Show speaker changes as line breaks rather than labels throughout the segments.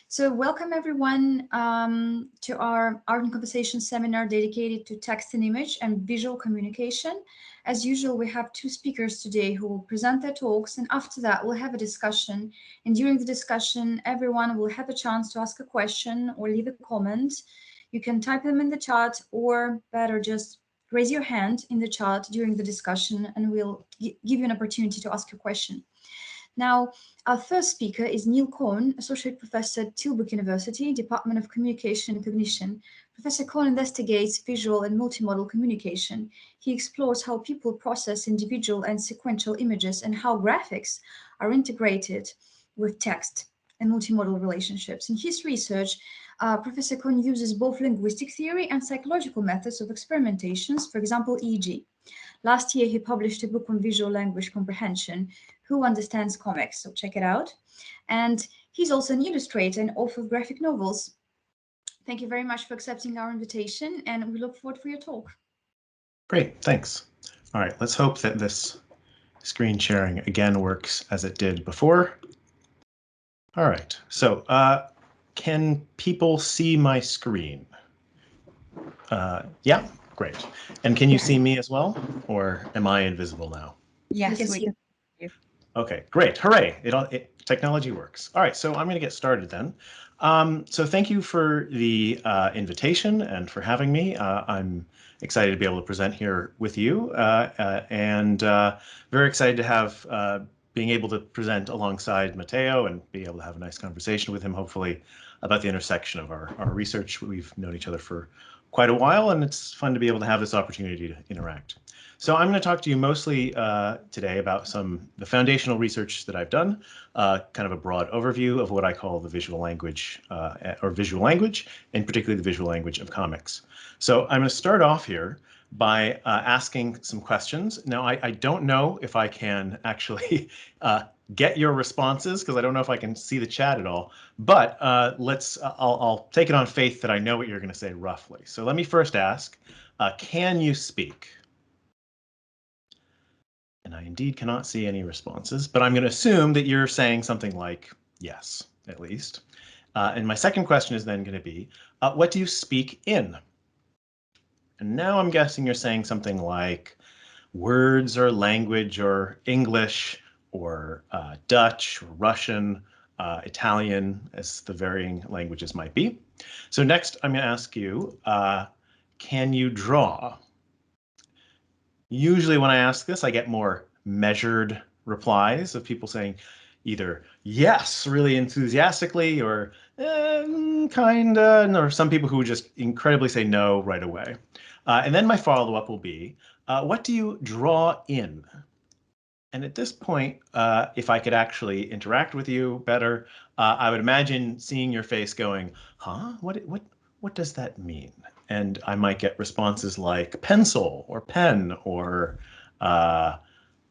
So welcome everyone to our Art and Conversation seminar dedicated to text and image and visual communication. As usual, we have two speakers today who will present their talks, and after that we'll have a discussion. And during the discussion, everyone will have a chance to ask a question or leave a comment. You can type them in the chat, or better, just raise your hand in the chat during the discussion and we'll give you an opportunity to ask a question. Now, our first speaker is Neil Cohn, Associate Professor at Tilburg University, Department of Communication and Cognition. Professor Cohn investigates visual and multimodal communication. He explores how people process individual and sequential images and how graphics are integrated with text and multimodal relationships. In his research, Professor Cohn uses both linguistic theory and psychological methods of experimentations, for example, EEG. Last year, he published a book on visual language comprehension, Who Understands Comics, so check it out. And he's also an illustrator and author of graphic novels. Thank you very much for accepting our invitation, and we look forward for your talk.
Great, thanks. All right, let's hope that this screen sharing again works as it did before. All right, so can people see my screen? Yeah, great. And can you see me as well, or am I invisible now?
Yes, we can see you.
Okay, great, hooray, technology works. All right, so I'm gonna get started then. So thank you for the invitation and for having me. I'm excited to be able to present here with you and very excited to have being able to present alongside Matteo and be able to have a nice conversation with him, hopefully, about the intersection of our research. We've known each other for quite a while, and it's fun to be able to have this opportunity to interact. So I'm going to talk to you mostly today about the foundational research that I've done, kind of a broad overview of what I call the visual language, or visual language, and particularly the visual language of comics. So I'm going to start off here by asking some questions. Now, I don't know if I can actually get your responses, because I don't know if I can see the chat at all, but I'll take it on faith that I know what you're going to say roughly. So let me first ask, can you speak? And I indeed cannot see any responses, but I'm going to assume that you're saying something like yes, at least. And my second question is then going to be, what do you speak in? And now I'm guessing you're saying something like words or language or English or Dutch or Russian, Italian, as the varying languages might be. So next I'm going to ask you, can you draw? Usually when I ask this, I get more measured replies of people saying either yes, really enthusiastically, or kinda, or some people who just incredibly say no right away. And then my follow-up will be, what do you draw in? And at this point, if I could actually interact with you better, I would imagine seeing your face going, huh? What does that mean? And I might get responses like pencil or pen or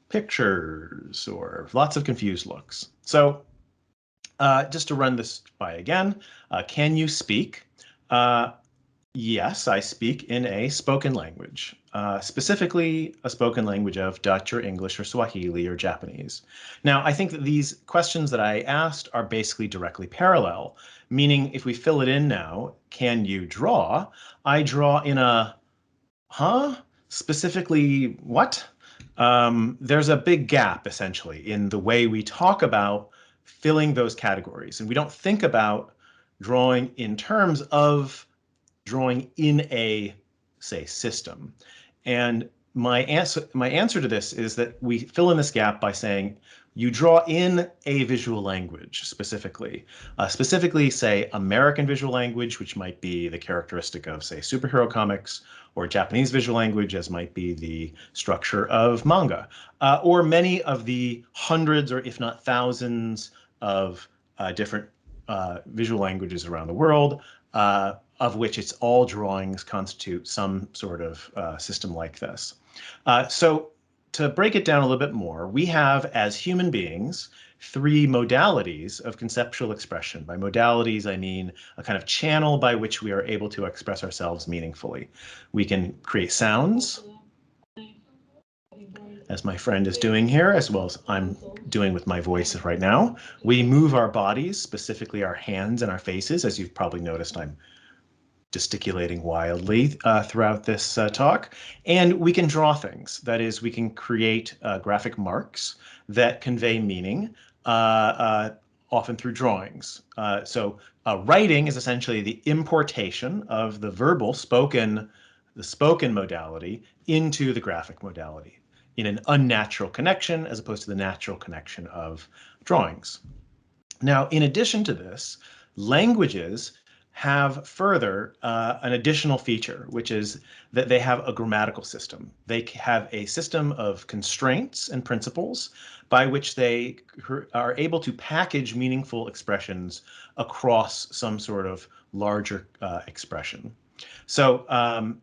pictures or lots of confused looks. So just to run this by again, can you speak? Yes, I speak in a spoken language, specifically a spoken language of Dutch or English or Swahili or Japanese. Now, I think that these questions that I asked are basically directly parallel, meaning if we fill it in now, can you draw? I draw in a, huh? Specifically what? There's a big gap, essentially, in the way we talk about filling those categories. And we don't think about drawing in terms of drawing in a, say, system. And my answer to this is that we fill in this gap by saying you draw in a visual language specifically. Specifically, say, American visual language, which might be the characteristic of, say, superhero comics, or Japanese visual language, as might be the structure of manga, or many of the hundreds or if not thousands of different visual languages around the world, of which it's all drawings constitute some sort of system like this. So to break it down a little bit more, we have, as human beings, three modalities of conceptual expression. By modalities, I mean a kind of channel by which we are able to express ourselves meaningfully. We can create sounds. as my friend is doing here, as well as I'm doing with my voice right now. We move our bodies, specifically our hands and our faces. As you've probably noticed, I'm gesticulating wildly throughout this talk. And we can draw things. That is, we can create graphic marks that convey meaning, often through drawings. So writing is essentially the importation of the verbal, the spoken modality into the graphic modality in an unnatural connection as opposed to the natural connection of drawings. Now, in addition to this, languages have further an additional feature, which is that they have a grammatical system. They have a system of constraints and principles by which they are able to package meaningful expressions across some sort of larger expression. So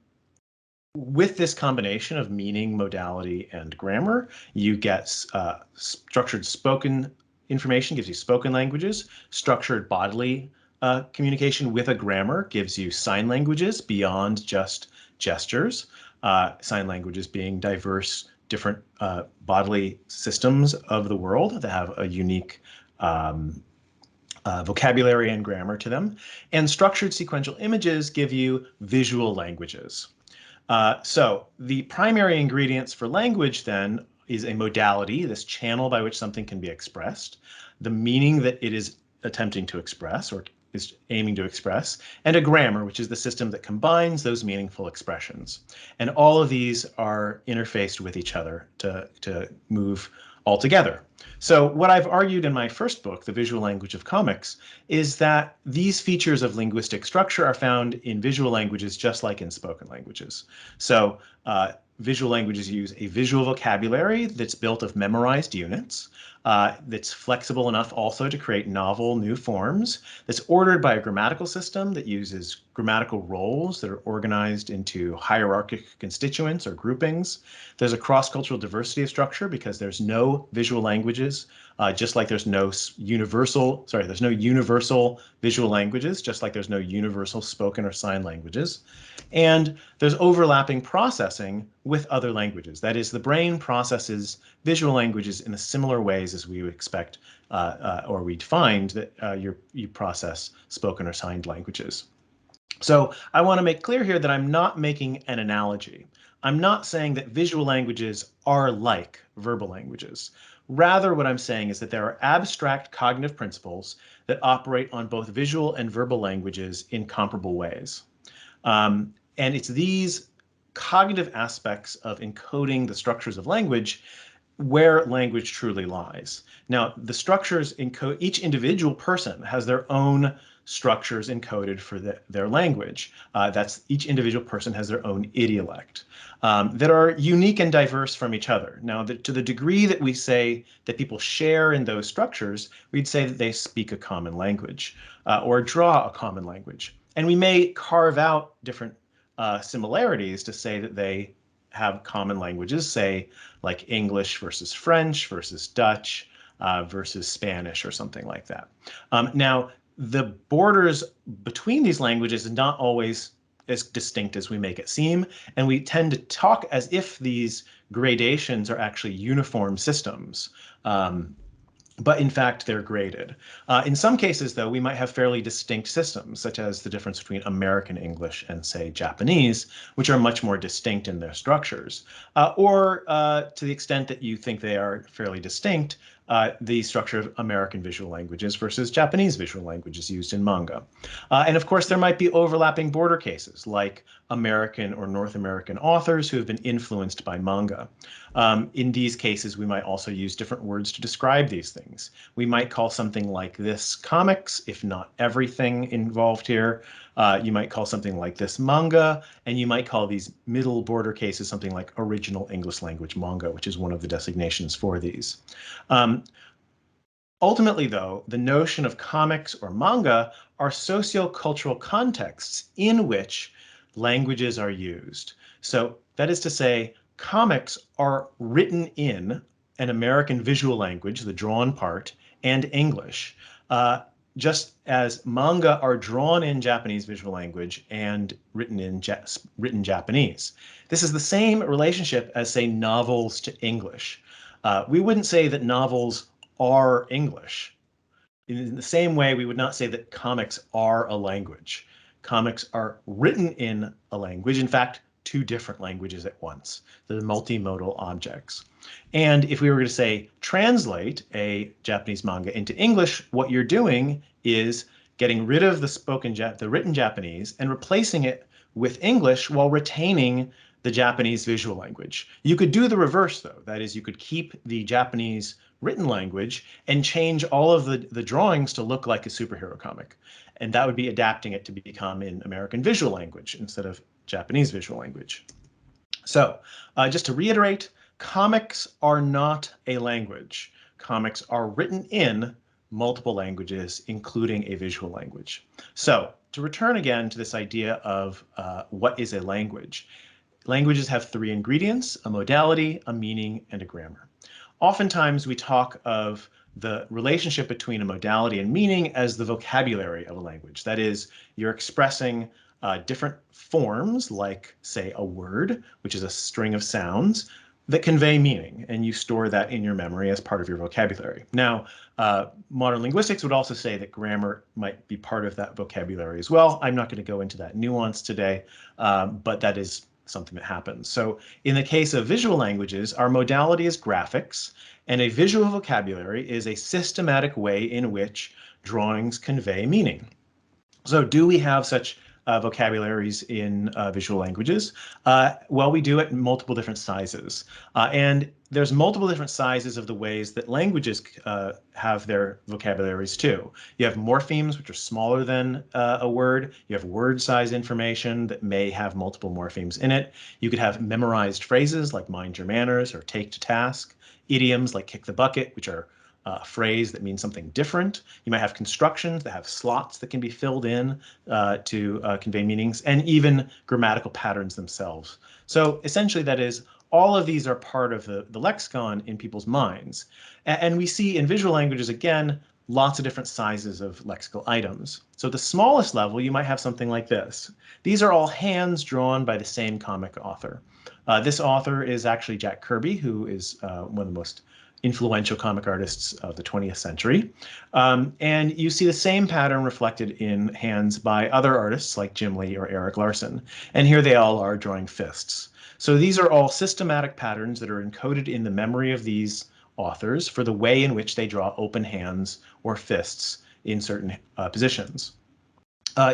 with this combination of meaning, modality, and grammar, you get structured spoken information, gives you spoken languages, structured bodily communication with a grammar gives you sign languages beyond just gestures, sign languages being diverse, different bodily systems of the world that have a unique vocabulary and grammar to them. And structured sequential images give you visual languages. So the primary ingredients for language then is a modality, this channel by which something can be expressed, the meaning that it is attempting to express or is aiming to express, and a grammar, which is the system that combines those meaningful expressions. And all of these are interfaced with each other to move all together. So what I've argued in my first book, The Visual Language of Comics, is that these features of linguistic structure are found in visual languages just like in spoken languages. So visual languages use a visual vocabulary that's built of memorized units, that's flexible enough also to create novel new forms, that's ordered by a grammatical system that uses grammatical roles that are organized into hierarchic constituents or groupings. There's a cross-cultural diversity of structure because there's no visual languages, just like there's no universal visual languages, just like there's no universal spoken or sign languages. And there's overlapping processing with other languages. That is, the brain processes visual languages in the similar ways as we would expect or we'd find that you process spoken or signed languages. So I want to make clear here that I'm not making an analogy. I'm not saying that visual languages are like verbal languages. Rather, what I'm saying is that there are abstract cognitive principles that operate on both visual and verbal languages in comparable ways. And it's these cognitive aspects of encoding the structures of language where language truly lies. Now, the structures encode, each individual person has their own structures encoded for their language. That's each individual person has their own idiolect that are unique and diverse from each other. Now, to the degree that we say that people share in those structures, we'd say that they speak a common language or draw a common language. And we may carve out different similarities to say that they have common languages, say like English versus French versus Dutch versus Spanish or something like that. Now, the borders between these languages is not always as distinct as we make it seem, and we tend to talk as if these gradations are actually uniform systems. But in fact, they're graded. In some cases, though, we might have fairly distinct systems, such as the difference between American English and, say, Japanese, which are much more distinct in their structures. Or to the extent that you think they are fairly distinct, the structure of American visual languages versus Japanese visual languages used in manga. And of course, there might be overlapping border cases, like American or North American authors who have been influenced by manga. In these cases, we might also use different words to describe these things. We might call something like this comics, if not everything involved here. You might call something like this manga, and you might call these middle border cases something like original English language manga, which is one of the designations for these. Ultimately, though, the notion of comics or manga are sociocultural contexts in which languages are used. So that is to say, comics are written in an American visual language, the drawn part, and English. just as manga are drawn in Japanese visual language and written in written Japanese. This is the same relationship as, say, novels to English. We wouldn't say that novels are English. In the same way, we would not say that comics are a language. Comics are written in a language, in fact, two different languages at once, the multimodal objects. And if we were to say translate a Japanese manga into English, what you're doing is getting rid of the written Japanese and replacing it with English while retaining the Japanese visual language. You could do the reverse, though. That is, you could keep the Japanese written language and change all of the drawings to look like a superhero comic. And that would be adapting it to become in American visual language instead of Japanese visual language. So just to reiterate, comics are not a language. Comics are written in multiple languages, including a visual language. So to return again to this idea of what is a language, languages have three ingredients: a modality, a meaning, and a grammar. Oftentimes we talk of the relationship between a modality and meaning as the vocabulary of a language. That is, you're expressing different forms, like, say, a word, which is a string of sounds that convey meaning, and you store that in your memory as part of your vocabulary. Now, modern linguistics would also say that grammar might be part of that vocabulary as well. I'm not going to go into that nuance today, but that is something that happens. So in the case of visual languages, our modality is graphics, and a visual vocabulary is a systematic way in which drawings convey meaning. So do we have such vocabularies in visual languages? Well, we do it in multiple different sizes. And there's multiple different sizes of the ways that languages have their vocabularies too. You have morphemes, which are smaller than a word. You have word size information that may have multiple morphemes in it. You could have memorized phrases like mind your manners or take to task. Idioms like kick the bucket, which are a phrase that means something different. You might have constructions that have slots that can be filled in to convey meanings, and even grammatical patterns themselves. So essentially, that is, all of these are part of the lexicon in people's minds. And we see in visual languages, again, lots of different sizes of lexical items. So at the smallest level, you might have something like this. These are all hands drawn by the same comic author. This author is actually Jack Kirby, who is one of the most influential comic artists of the 20th century. And you see the same pattern reflected in hands by other artists like Jim Lee or Erik Larson. And here they all are drawing fists. So these are all systematic patterns that are encoded in the memory of these authors for the way in which they draw open hands or fists in certain positions.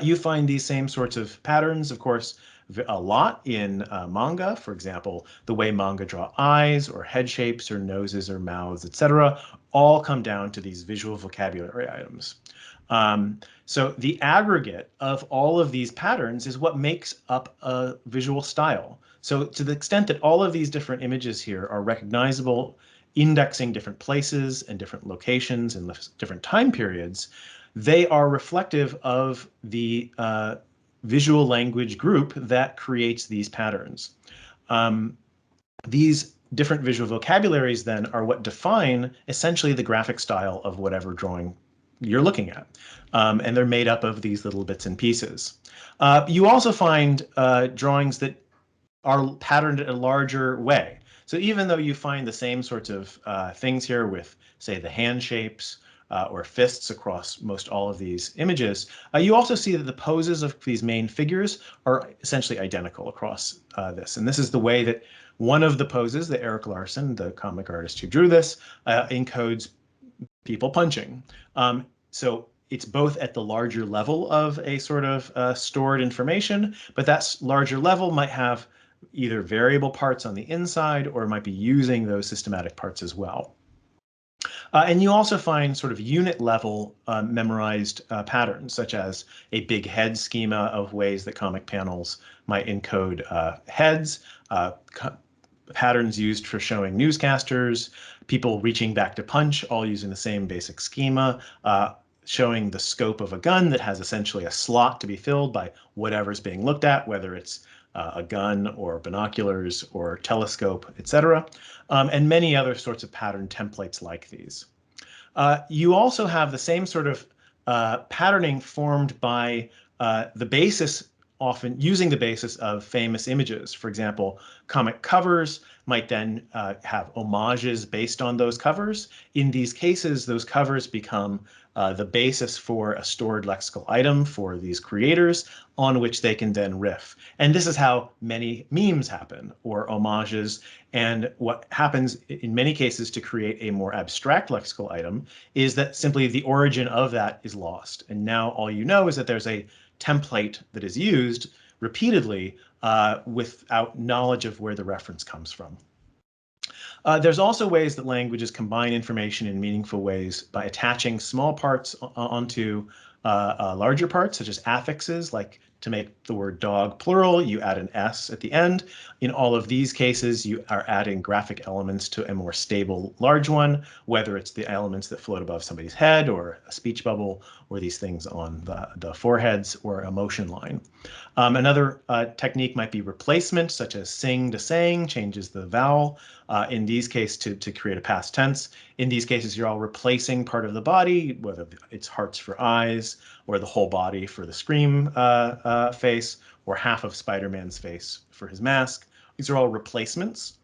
You find these same sorts of patterns, of course, a lot in manga. For example, the way manga draw eyes or head shapes or noses or mouths, etc., all come down to these visual vocabulary items. So the aggregate of all of these patterns is what makes up a visual style. So to the extent that all of these different images here are recognizable, indexing different places and different locations and different time periods, they are reflective of the visual language group that creates these patterns. These different visual vocabularies then are what define essentially the graphic style of whatever drawing you're looking at. And they're made up of these little bits and pieces. You also find drawings that are patterned in a larger way. So even though you find the same sorts of things here with, say, the hand shapes or fists across most all of these images, you also see that the poses of these main figures are essentially identical across this. And this is the way that one of the poses that Erik Larson, the comic artist who drew this, encodes people punching. So it's both at the larger level of a sort of stored information, but that larger level might have either variable parts on the inside or might be using those systematic parts as well. And you also find sort of unit level memorized patterns, such as a big head schema of ways that comic panels might encode heads, patterns used for showing newscasters, people reaching back to punch, all using the same basic schema, showing the scope of a gun that has essentially a slot to be filled by whatever's being looked at, whether it's a gun or binoculars or telescope, etc., and many other sorts of pattern templates like these. You also have the same sort of patterning formed by the basis, often using the basis of famous images. For example, comic covers might then have homages based on those covers. In these cases, those covers become the basis for a stored lexical item for these creators on which they can then riff. And this is how many memes happen, or homages. And what happens in many cases to create a more abstract lexical item is that simply the origin of that is lost. And now all you know is that there's a template that is used repeatedly without knowledge of where the reference comes from. There's also ways that languages combine information in meaningful ways by attaching small parts onto larger parts, such as affixes, like to make the word dog plural, you add an S at the end. In all of these cases, you are adding graphic elements to a more stable large one, whether it's the elements that float above somebody's head or a speech bubble or these things on the foreheads or a motion line. Another technique might be replacement, such as sing to sang, changes the vowel. In these cases to create a past tense. In these cases, you're all replacing part of the body, whether it's hearts for eyes, or the whole body for the Scream face, or half of Spider-Man's face for his mask. These are all replacements.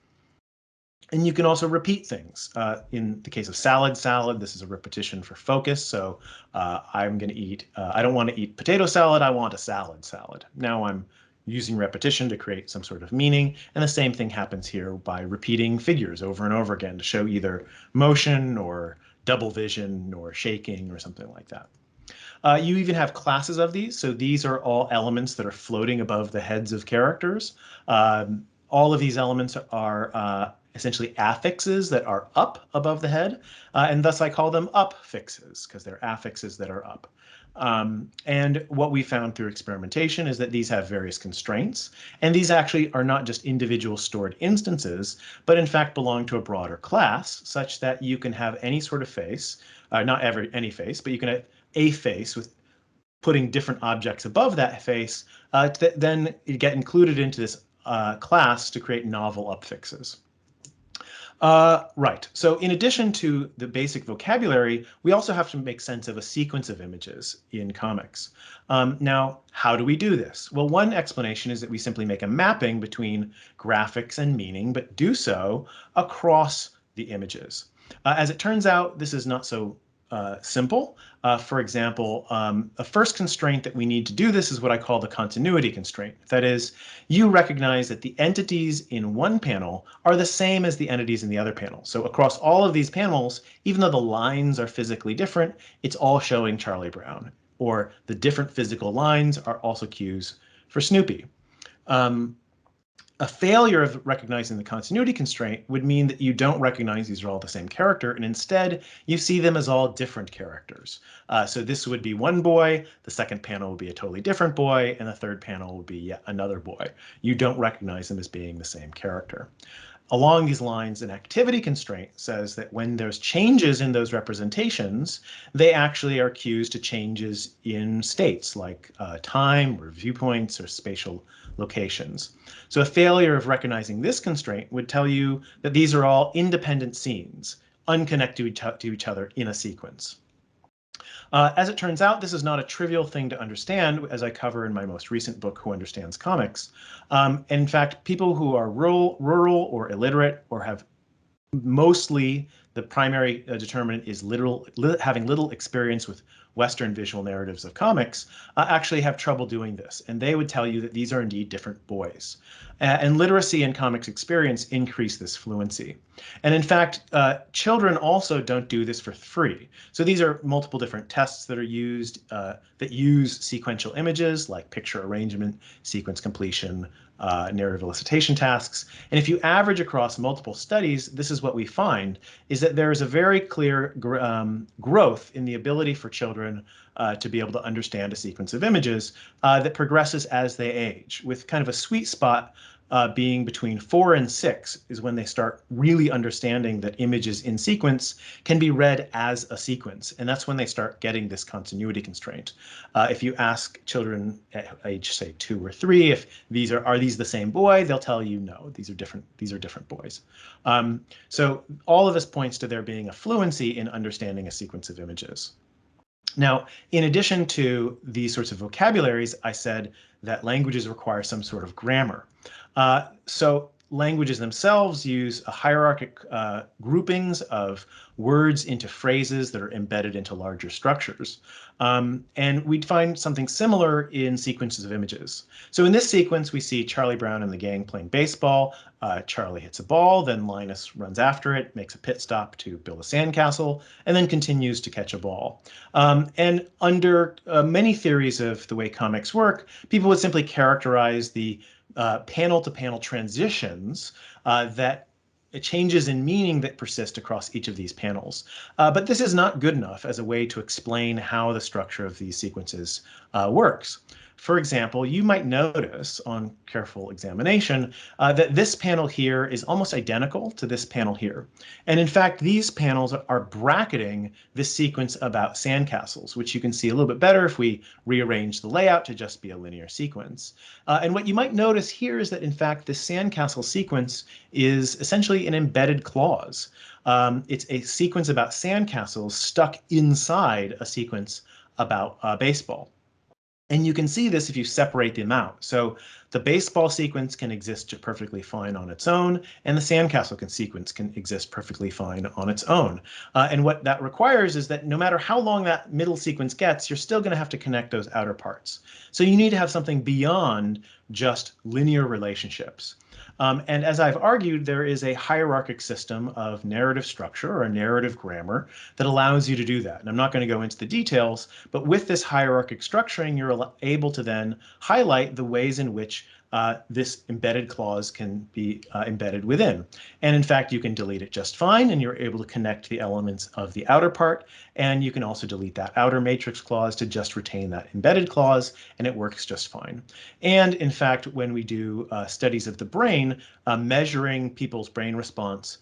And you can also repeat things. In the case of salad, this is a repetition for focus. So I'm going to eat, I don't want to eat potato salad, I want a salad. Now I'm using repetition to create some sort of meaning. And the same thing happens here by repeating figures over and over again to show either motion or double vision or shaking or something like that. You even have classes of these. So these are all elements that are floating above the heads of characters. All of these elements are essentially affixes that are up above the head, and thus I call them upfixes because they're affixes that are up. And what we found through experimentation is that these have various constraints, and these actually are not just individual stored instances, but in fact belong to a broader class, such that you can have any sort of face, not any face, but you can have a face with putting different objects above that face, then get included into this class to create novel upfixes. Right. So in addition to the basic vocabulary, we also have to make sense of a sequence of images in comics. Now, how do we do this? Well, one explanation is that we simply make a mapping between graphics and meaning, but do so across the images. As it turns out, this is not so simple. For example, a first constraint that we need to do this is what I call the continuity constraint. That is, you recognize that the entities in one panel are the same as the entities in the other panel. So across all of these panels, even though the lines are physically different, it's all showing Charlie Brown, or the different physical lines are also cues for Snoopy. A failure of recognizing the continuity constraint would mean that you don't recognize these are all the same character, and instead you see them as all different characters. So this would be one boy, the second panel would be a totally different boy, and the third panel would be yet another boy. You don't recognize them as being the same character. Along these lines, an activity constraint says that when there's changes in those representations, they actually are cues to changes in states like time or viewpoints or spatial locations. So a failure of recognizing this constraint would tell you that these are all independent scenes, unconnected to each other in a sequence. As it turns out, this is not a trivial thing to understand, as I cover in my most recent book, Who Understands Comics. In fact, people who are rural or illiterate or have mostly the primary determinant is having little experience with Western visual narratives of comics, actually have trouble doing this. And they would tell you that these are indeed different boys. And literacy and comics experience increase this fluency. And in fact, children also don't do this for free. So these are multiple different tests that are used that use sequential images like picture arrangement, sequence completion, narrative elicitation tasks. And if you average across multiple studies, this is what we find, is that there is a very clear growth in the ability for children to be able to understand a sequence of images that progresses as they age, with kind of a sweet spot being between 4 and 6 is when they start really understanding that images in sequence can be read as a sequence. And that's when they start getting this continuity constraint. If you ask children at age, say, 2 or 3, if these are these the same boy, they'll tell you no, these are different boys. So all of this points to there being a fluency in understanding a sequence of images. Now, in addition to these sorts of vocabularies, I said that languages require some sort of grammar. So languages themselves use a hierarchic groupings of words into phrases that are embedded into larger structures. And we'd find something similar in sequences of images. So in this sequence, we see Charlie Brown and the gang playing baseball. Charlie hits a ball, then Linus runs after it, makes a pit stop to build a sandcastle, and then continues to catch a ball. And under many theories of the way comics work, people would simply characterize the panel-to-panel transitions that changes in meaning that persist across each of these panels. But this is not good enough as a way to explain how the structure of these sequences works. For example, you might notice on careful examination that this panel here is almost identical to this panel here. And in fact, these panels are bracketing this sequence about sandcastles, which you can see a little bit better if we rearrange the layout to just be a linear sequence. And what you might notice here is that, in fact, this sandcastle sequence is essentially an embedded clause. It's a sequence about sandcastles stuck inside a sequence about baseball. And you can see this if you separate them out. So the baseball sequence can exist perfectly fine on its own, and the sandcastle sequence can exist perfectly fine on its own. And what that requires is that no matter how long that middle sequence gets, you're still going to have to connect those outer parts. So you need to have something beyond just linear relationships. And as I've argued, there is a hierarchic system of narrative structure or narrative grammar that allows you to do that. And I'm not going to go into the details, but with this hierarchic structuring, you're able to then highlight the ways in which this embedded clause can be embedded within. And in fact, you can delete it just fine, and you're able to connect the elements of the outer part. And you can also delete that outer matrix clause to just retain that embedded clause, and it works just fine. And in fact, when we do studies of the brain, measuring people's brain response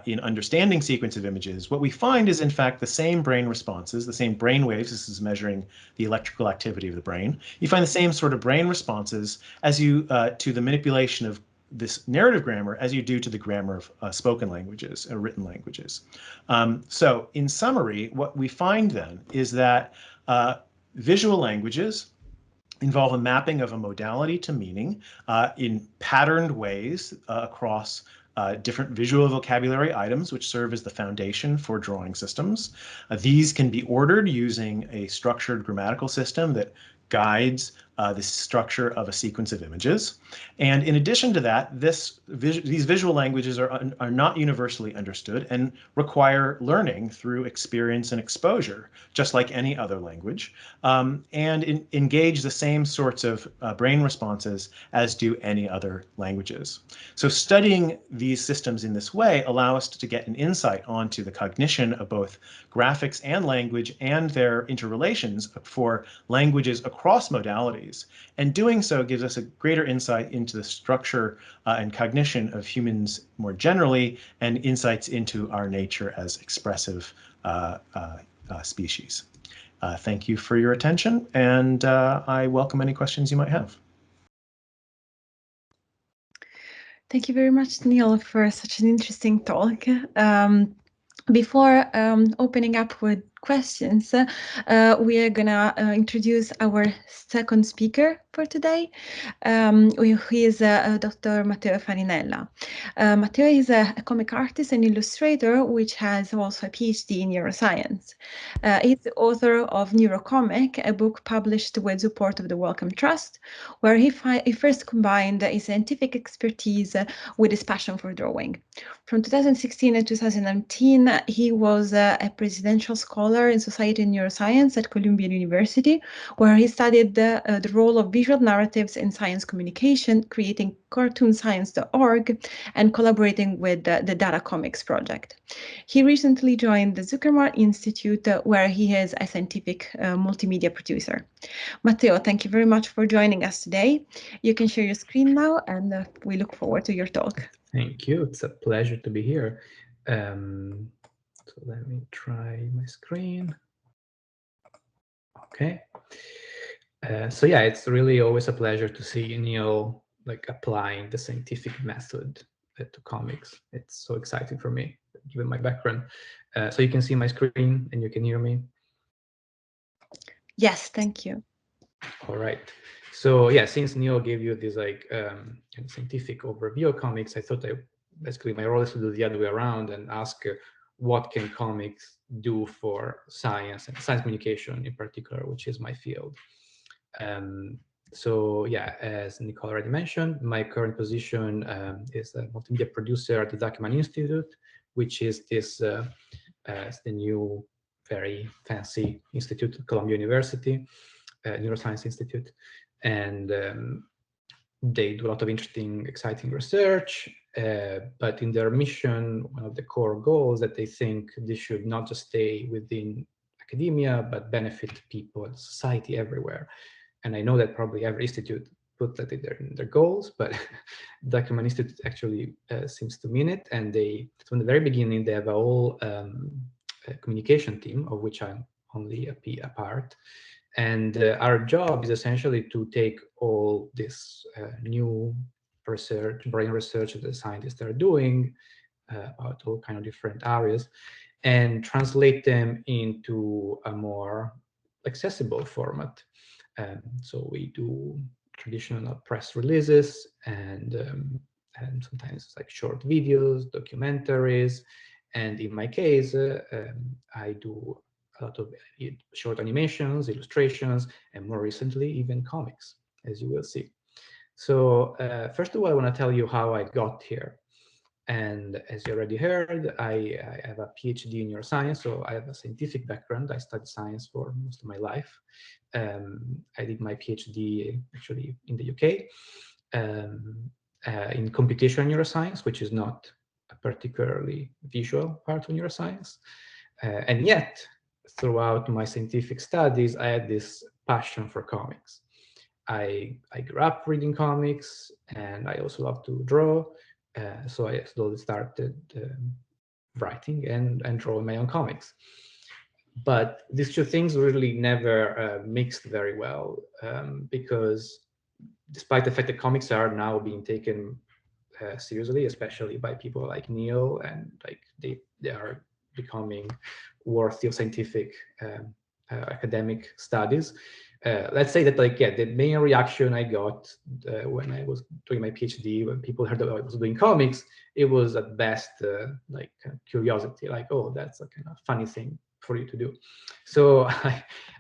in understanding sequence of images, what we find is, in fact, the same brain responses, the same brain waves. This is measuring the electrical activity of the brain. You find the same sort of brain responses as you to the manipulation of this narrative grammar as you do to the grammar of spoken languages or written languages. So in summary, what we find then is that visual languages involve a mapping of a modality to meaning in patterned ways across different visual vocabulary items, which serve as the foundation for drawing systems. These can be ordered using a structured grammatical system that guides the structure of a sequence of images. And in addition to that, these visual languages are not universally understood and require learning through experience and exposure, just like any other language, and engage the same sorts of brain responses as do any other languages. So studying these systems in this way allow us to get an insight onto the cognition of both graphics and language and their interrelations for languages across modalities. And doing so gives us a greater insight into the structure and cognition of humans more generally, and insights into our nature as expressive species. Thank you for your attention, and I welcome any questions you might have.
Thank you very much, Neil, for such an interesting talk. Before opening up with questions, we are gonna introduce our second speaker for today. He is Dr. Matteo Farinella. Matteo is a comic artist and illustrator, which has also a PhD in neuroscience. He's the author of Neurocomic, a book published with support of the Wellcome Trust, where he first combined his scientific expertise with his passion for drawing. From 2016 and 2019, he was a presidential scholar in society and neuroscience at Columbia University, where he studied the role of visual narratives in science communication, creating cartoonscience.org, and collaborating with the Data Comics project. He recently joined the Zuckerman Institute, where he is a scientific multimedia producer. Matteo, thank you very much for joining us today. You can share your screen now, and we look forward to your talk.
Thank you. It's a pleasure to be here. So let me try my screen. Okay. So yeah, it's really always a pleasure to see Neil applying the scientific method to comics. It's so exciting for me, given my background. So you can see my screen and you can hear me.
Yes, thank you.
All right. So yeah, since Neil gave you this like scientific overview of comics, I thought basically my role is to do the other way around and ask what can comics do for science and science communication in particular, which is my field. So yeah, as Nicole already mentioned, my current position is a multimedia producer at the Zuckerman Institute, which is this the new very fancy institute at Columbia University, Neuroscience Institute, and they do a lot of interesting, exciting research. But in their mission, one of the core goals that they think this should not just stay within academia, but benefit people and society everywhere. And I know that probably every institute put that in their goals, but the Zuckerman Institute actually seems to mean it. And from the very beginning, they have a whole communication team, of which I'm only a part. And our job is essentially to take all this new research, brain research that the scientists are doing about all kind of different areas, and translate them into a more accessible format. So we do traditional press releases and sometimes like short videos, documentaries, and in my case, I do a lot of short animations, illustrations, and more recently, even comics, as you will see. So first of all, I want to tell you how I got here. And as you already heard, I have a PhD in neuroscience, so I have a scientific background. I studied science for most of my life. I did my PhD actually in the UK in computational neuroscience, which is not a particularly visual part of neuroscience. And yet, throughout my scientific studies, I had this passion for comics. I grew up reading comics, and I also love to draw. So I slowly started writing and drawing my own comics. But these two things really never mixed very well because despite the fact that comics are now being taken seriously, especially by people like Neil, and like they are becoming worthy of scientific academic studies. Let's say that like, yeah, the main reaction I got when I was doing my PhD, when people heard that I was doing comics, it was at best like curiosity, like, oh, that's a kind of funny thing for you to do. So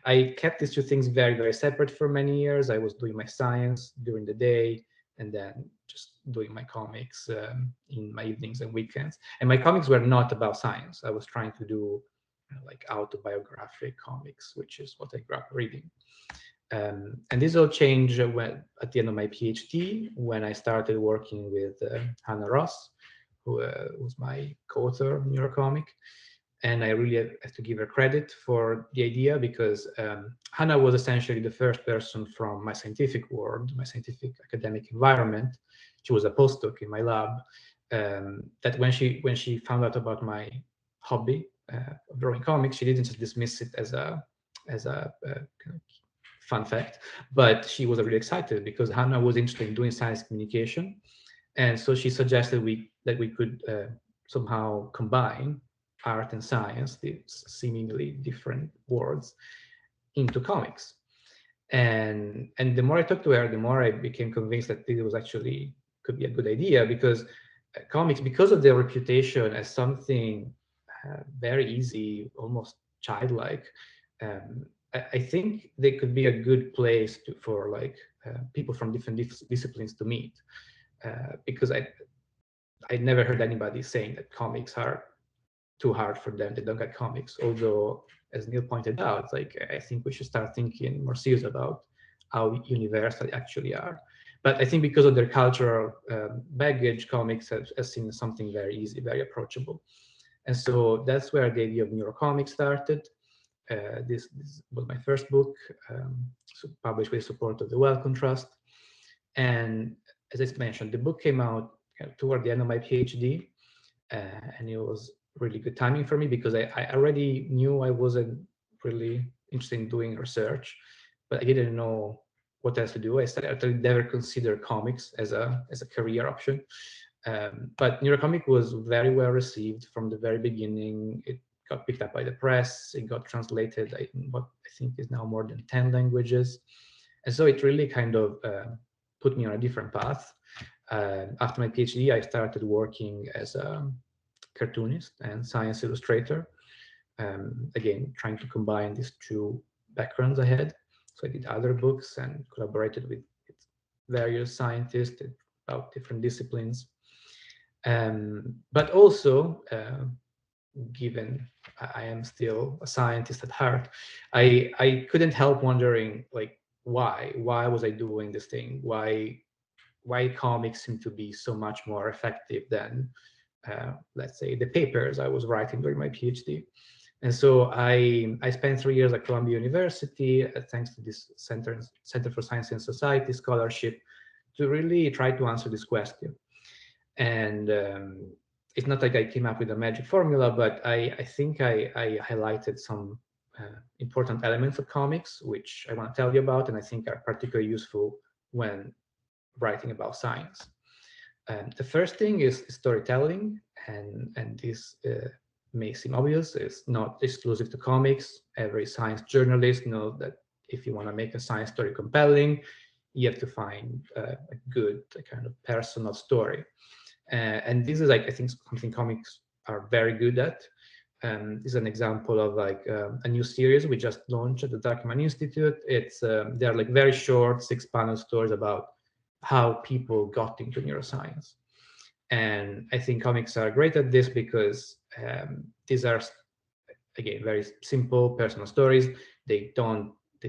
I kept these two things very, very separate for many years. I was doing my science during the day and then just doing my comics in my evenings and weekends. And my comics were not about science. I was trying to do like autobiographic comics, which is what I grew up reading. And this all changed at the end of my PhD, when I started working with Hannah Ross, who was my co-author of Neurocomic. And I really have to give her credit for the idea, because Hannah was essentially the first person from my scientific world, my scientific academic environment. She was a postdoc in my lab. That when she found out about my hobby of drawing comics, she didn't just dismiss it as a kind of fun fact, but she was really excited because Hannah was interested in doing science communication, and so she suggested that we could somehow combine art and science, these seemingly different worlds, into comics. And the more I talked to her, the more I became convinced that this was actually could be a good idea, because comics, because of their reputation as something very easy, almost childlike, I think they could be a good place for like people from different disciplines to meet, because I never heard anybody saying that comics are too hard for them, they don't get comics. Although, as Neil pointed out, like I think we should start thinking more serious about how universal they actually are. But I think because of their cultural baggage, comics has seen something very easy, very approachable. And so that's where the idea of neurocomics started. This was my first book, published with support of the Wellcome Trust. And as I mentioned, the book came out toward the end of my PhD, and it was really good timing for me, because I already knew I wasn't really interested in doing research, but I didn't know what else to do. I never considered comics as a career option. But Neurocomic was very well received from the very beginning. It got picked up by the press. It got translated in what I think is now more than 10 languages. And so it really kind of put me on a different path. After my PhD, I started working as a cartoonist and science illustrator. Again, trying to combine these two backgrounds I had. So I did other books and collaborated with various scientists about different disciplines. But also, given I am still a scientist at heart, I couldn't help wondering, like, why was I doing this thing? Why comics seem to be so much more effective than, let's say, the papers I was writing during my PhD. And so I spent 3 years at Columbia University, thanks to this Center for Science and Society scholarship, to really try to answer this question. And it's not like I came up with a magic formula, but I think I highlighted some important elements of comics, which I want to tell you about, and I think are particularly useful when writing about science. The first thing is storytelling, and this may seem obvious. It's not exclusive to comics. Every science journalist knows that if you want to make a science story compelling, you have to find a good kind of personal story. And this is, like, I think something comics are very good at. This is an example of, like, a new series we just launched at the Zuckerman Institute. It's they're like very short 6-panel stories about how people got into neuroscience. And I think comics are great at this because these are, again, very simple personal stories. They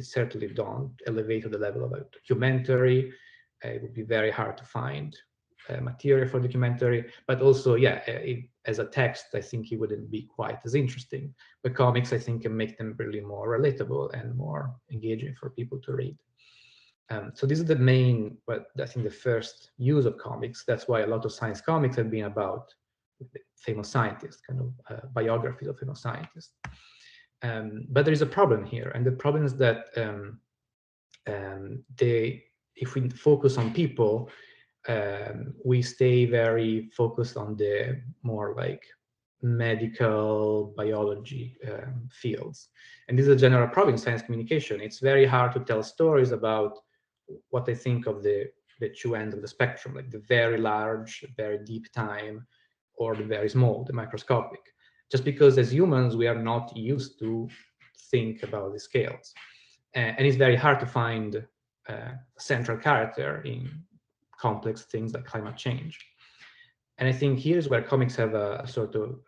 certainly don't elevate to the level of a documentary. It would be very hard to find material for documentary, but also, yeah, as a text, I think it wouldn't be quite as interesting. But comics, I think, can make them really more relatable and more engaging for people to read. So this is the main, but I think the first use of comics. That's why a lot of science comics have been about famous scientists, kind of biographies of famous scientists. But there is a problem here, and the problem is that if we focus on people, we stay very focused on the more like medical biology fields. And this is a general problem in science communication. It's very hard to tell stories about what I think of the two ends of the spectrum, like the very large, very deep time, or the very small, the microscopic. Just because as humans, we are not used to think about the scales. And it's very hard to find a central character in complex things like climate change. And I think here's where comics have a sort of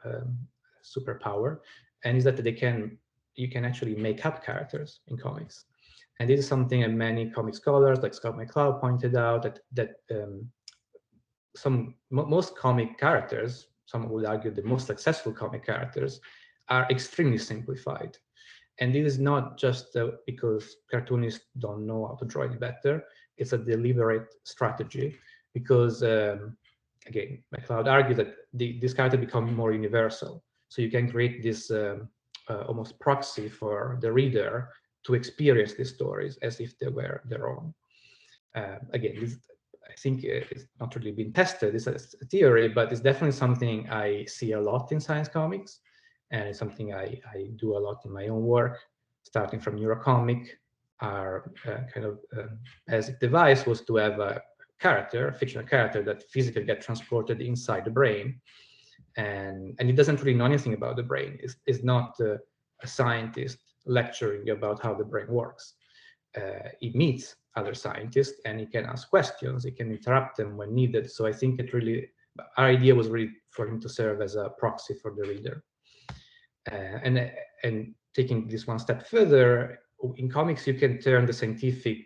superpower, and is that you can actually make up characters in comics. And this is something that many comic scholars like Scott McCloud pointed out, that most comic characters, some would argue the most successful comic characters, are extremely simplified. And this is not just because cartoonists don't know how to draw it better. It's a deliberate strategy because, again, McCloud argued that this character become more universal. So you can create this almost proxy for the reader to experience these stories as if they were their own. Again, this, I think it's not really been tested. It's a theory, but it's definitely something I see a lot in science comics. And it's something I do a lot in my own work, starting from Neurocomic. Our kind of basic device was to have a character, a fictional character, that physically gets transported inside the brain. And it doesn't really know anything about the brain. It's not a scientist lecturing about how the brain works. It meets other scientists and it can ask questions, it can interrupt them when needed. So I think our idea was really for him to serve as a proxy for the reader. And taking this one step further, in comics, you can turn the scientific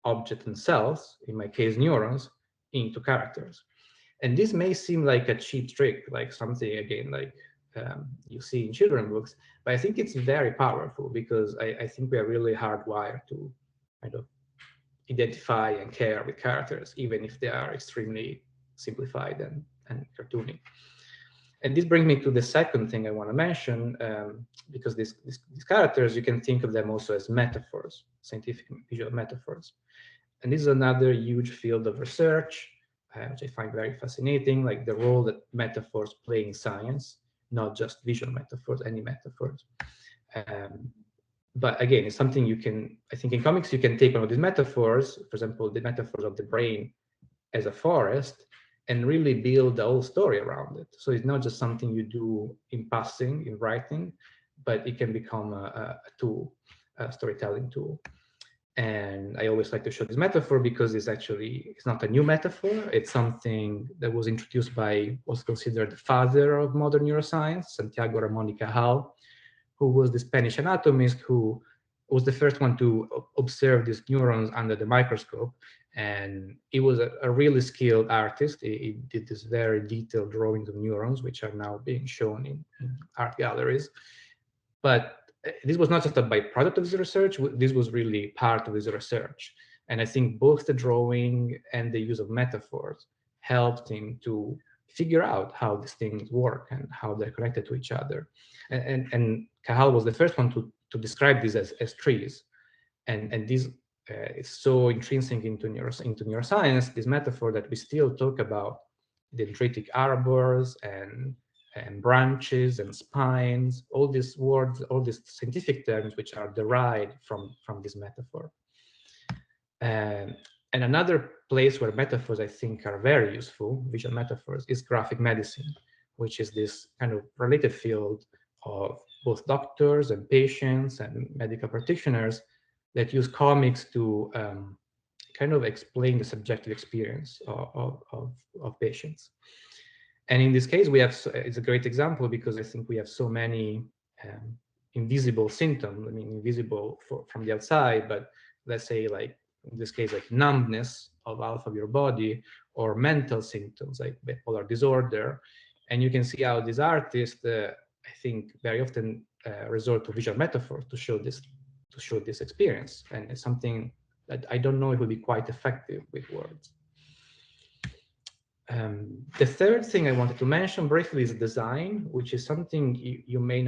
object themselves, in my case, neurons, into characters. And this may seem like a cheap trick, like something, again, like you see in children's books, but I think it's very powerful because I think we are really hardwired to kind of identify and care with characters, even if they are extremely simplified and cartoony. And this brings me to the second thing I want to mention, because these characters, you can think of them also as metaphors, scientific visual metaphors. And this is another huge field of research, which I find very fascinating, like the role that metaphors play in science. not just visual metaphors, any metaphors. But again, it's something you can, I think in comics, you can take one of these metaphors, for example, the metaphors of the brain as a forest, and really build the whole story around it. So it's not just something you do in passing, in writing, but it can become a tool, a storytelling tool. And I always like to show this metaphor because it's not a new metaphor. It's something that was introduced by what's considered the father of modern neuroscience, Santiago Ramón y Cajal, who was the Spanish anatomist who was the first one to observe these neurons under the microscope. And he was a really skilled artist. He did this very detailed drawings of neurons, which are now being shown in art galleries. But this was not just a byproduct of his research. This was really part of his research. And I think both the drawing and the use of metaphors helped him to figure out how these things work and how they're connected to each other. And Cajal was the first one to describe these as trees. And this is so intrinsic into neuroscience, this metaphor, that we still talk about dendritic arbors and branches and spines, all these words, all these scientific terms which are derived from this metaphor. And another place where metaphors, I think, are very useful, visual metaphors, is graphic medicine, which is this kind of related field of both doctors and patients and medical practitioners that use comics to kind of explain the subjective experience of patients. And in this case, we have, it's a great example because I think we have so many invisible symptoms. I mean, invisible from the outside, but let's say, like in this case, like numbness of half of your body, or mental symptoms like bipolar disorder. And you can see how these artists, I think, very often resort to visual metaphors to show this experience. And it's something that I don't know if would be quite effective with words. The third thing I wanted to mention briefly is design, which is something you may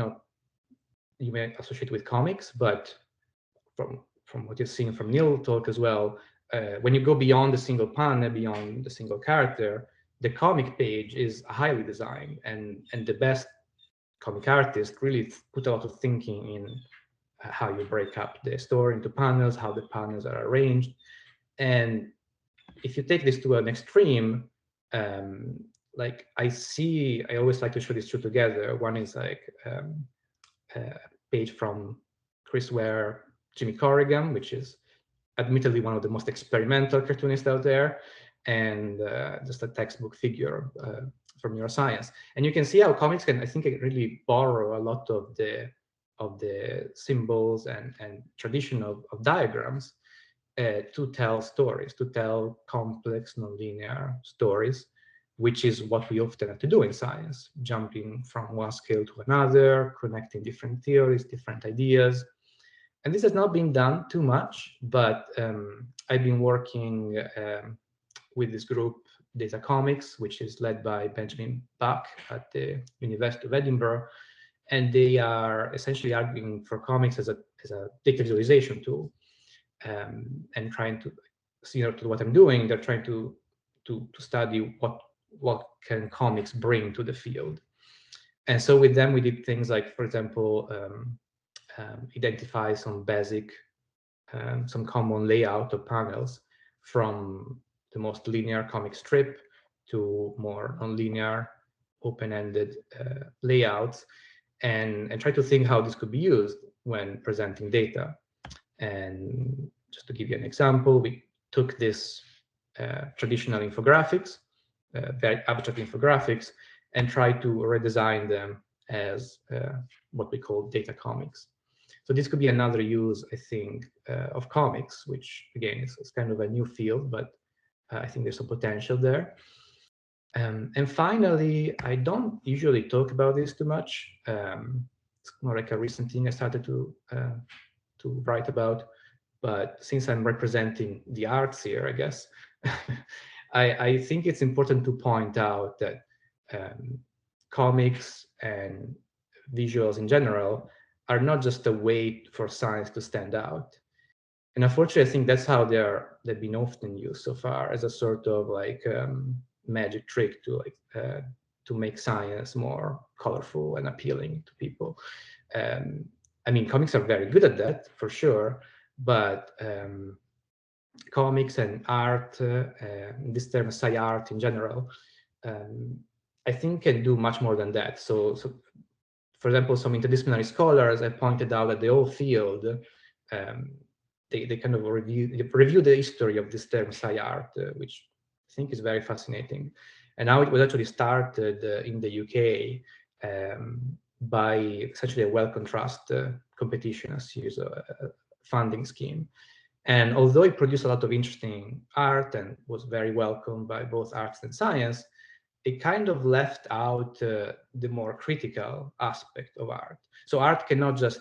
associate with comics, but from what you've seen from Neil's talk as well, when you go beyond the single panel, beyond the single character, the comic page is highly designed, and the best comic artists really put a lot of thinking in how you break up the story into panels, how the panels are arranged. And if you take this to an extreme, like I always like to show these two together. One is like a page from Chris Ware, Jimmy Corrigan, which is admittedly one of the most experimental cartoonists out there, and just a textbook figure from neuroscience. And you can see how comics can, I think, really borrow a lot of the symbols and tradition of diagrams to tell stories, to tell complex nonlinear stories, which is what we often have to do in science, jumping from one scale to another, connecting different theories, different ideas. And this has not been done too much, but I've been working with this group, Data Comics, which is led by Benjamin Buck at the University of Edinburgh. And they are essentially arguing for comics as a data visualization tool, and trying to, similar to what I'm doing, they're trying to study what can comics bring to the field. And so with them, we did things like, for example, identify some basic, some common layout of panels, from the most linear comic strip to more non-linear, open-ended layouts, and try to think how this could be used when presenting data. And just to give you an example, we took this traditional infographics, very abstract infographics, and tried to redesign them as what we call data comics. So this could be another use, I think, of comics, which again is kind of a new field, but I think there's some potential there. And finally, I don't usually talk about this too much. It's more like a recent thing I started to write about. But since I'm representing the arts here, I guess, I think it's important to point out that comics and visuals in general are not just a way for science to stand out. And unfortunately, I think that's how they've been often used so far, as a sort of like magic trick to make science more colorful and appealing to people. I mean, comics are very good at that, for sure, but comics and art, this term sci-art in general, I think can do much more than that. So for example, some interdisciplinary scholars have pointed out that the whole field, they kind of review the history of this term sci-art, which I think is very fascinating. And how it was actually started in the UK by essentially a welcome trust competition, as use a funding scheme. And although it produced a lot of interesting art and was very welcomed by both arts and science, it kind of left out the more critical aspect of art. So art cannot just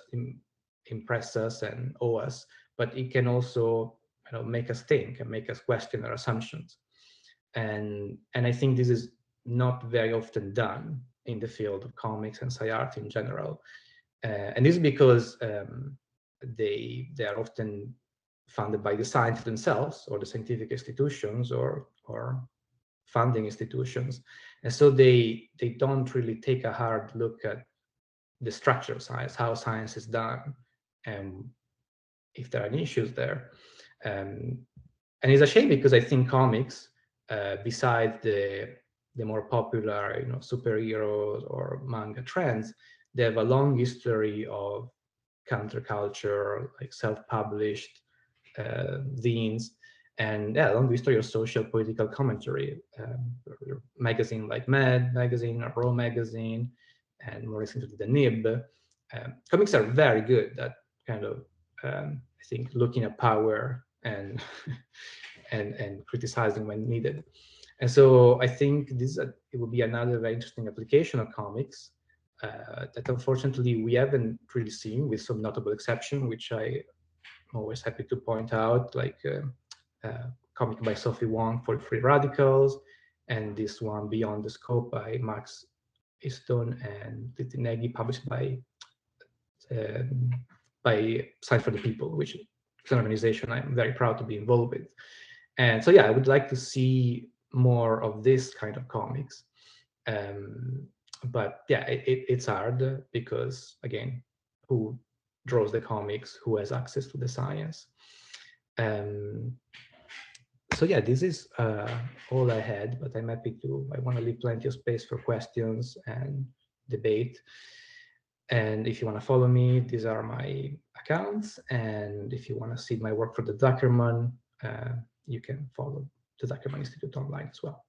impress us and owe us, but it can also make us think and make us question our assumptions. And I think this is not very often done in the field of comics and sci-art in general. And this is because they are often funded by the scientists themselves or the scientific institutions or funding institutions. And so they don't really take a hard look at the structure of science, how science is done, and if there are any issues there. And it's a shame because I think comics, besides the more popular superheroes or manga trends, they have a long history of counterculture, like self-published zines, and a long history of social political commentary. Magazine like Mad magazine or Raw magazine, and more recently the Nib. Comics are very good at kind of, I think, looking at power and and criticizing when needed. And so I think it will be another very interesting application of comics that unfortunately we haven't really seen, with some notable exception, which I'm always happy to point out, like comic by Sophie Wong for Free Radicals, and this one Beyond the Scope by Max Easton and Titi Nagy, published by Science for the People, which is an organization I'm very proud to be involved with. And so, yeah, I would like to see more of this kind of comics. But yeah, it's hard because, again, who draws the comics, who has access to the science? So yeah, this is all I had, but I'm happy I want to leave plenty of space for questions and debate. And if you want to follow me, these are my accounts. And if you want to see my work for the Zuckerman, you can follow the Zuckerman Institute online as well.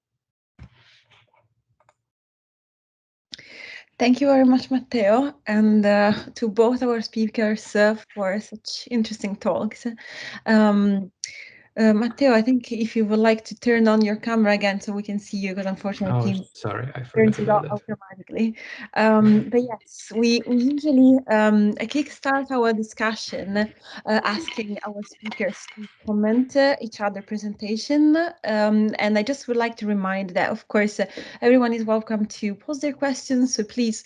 Thank you very much, Matteo, and to both our speakers for such interesting talks. Matteo, I think if you would like to turn on your camera again so we can see you, because unfortunately,
sorry, I forgot about that.
Automatically. But yes, we usually kickstart our discussion asking our speakers to comment each other presentation. And I just would like to remind that, of course, everyone is welcome to pose their questions. So please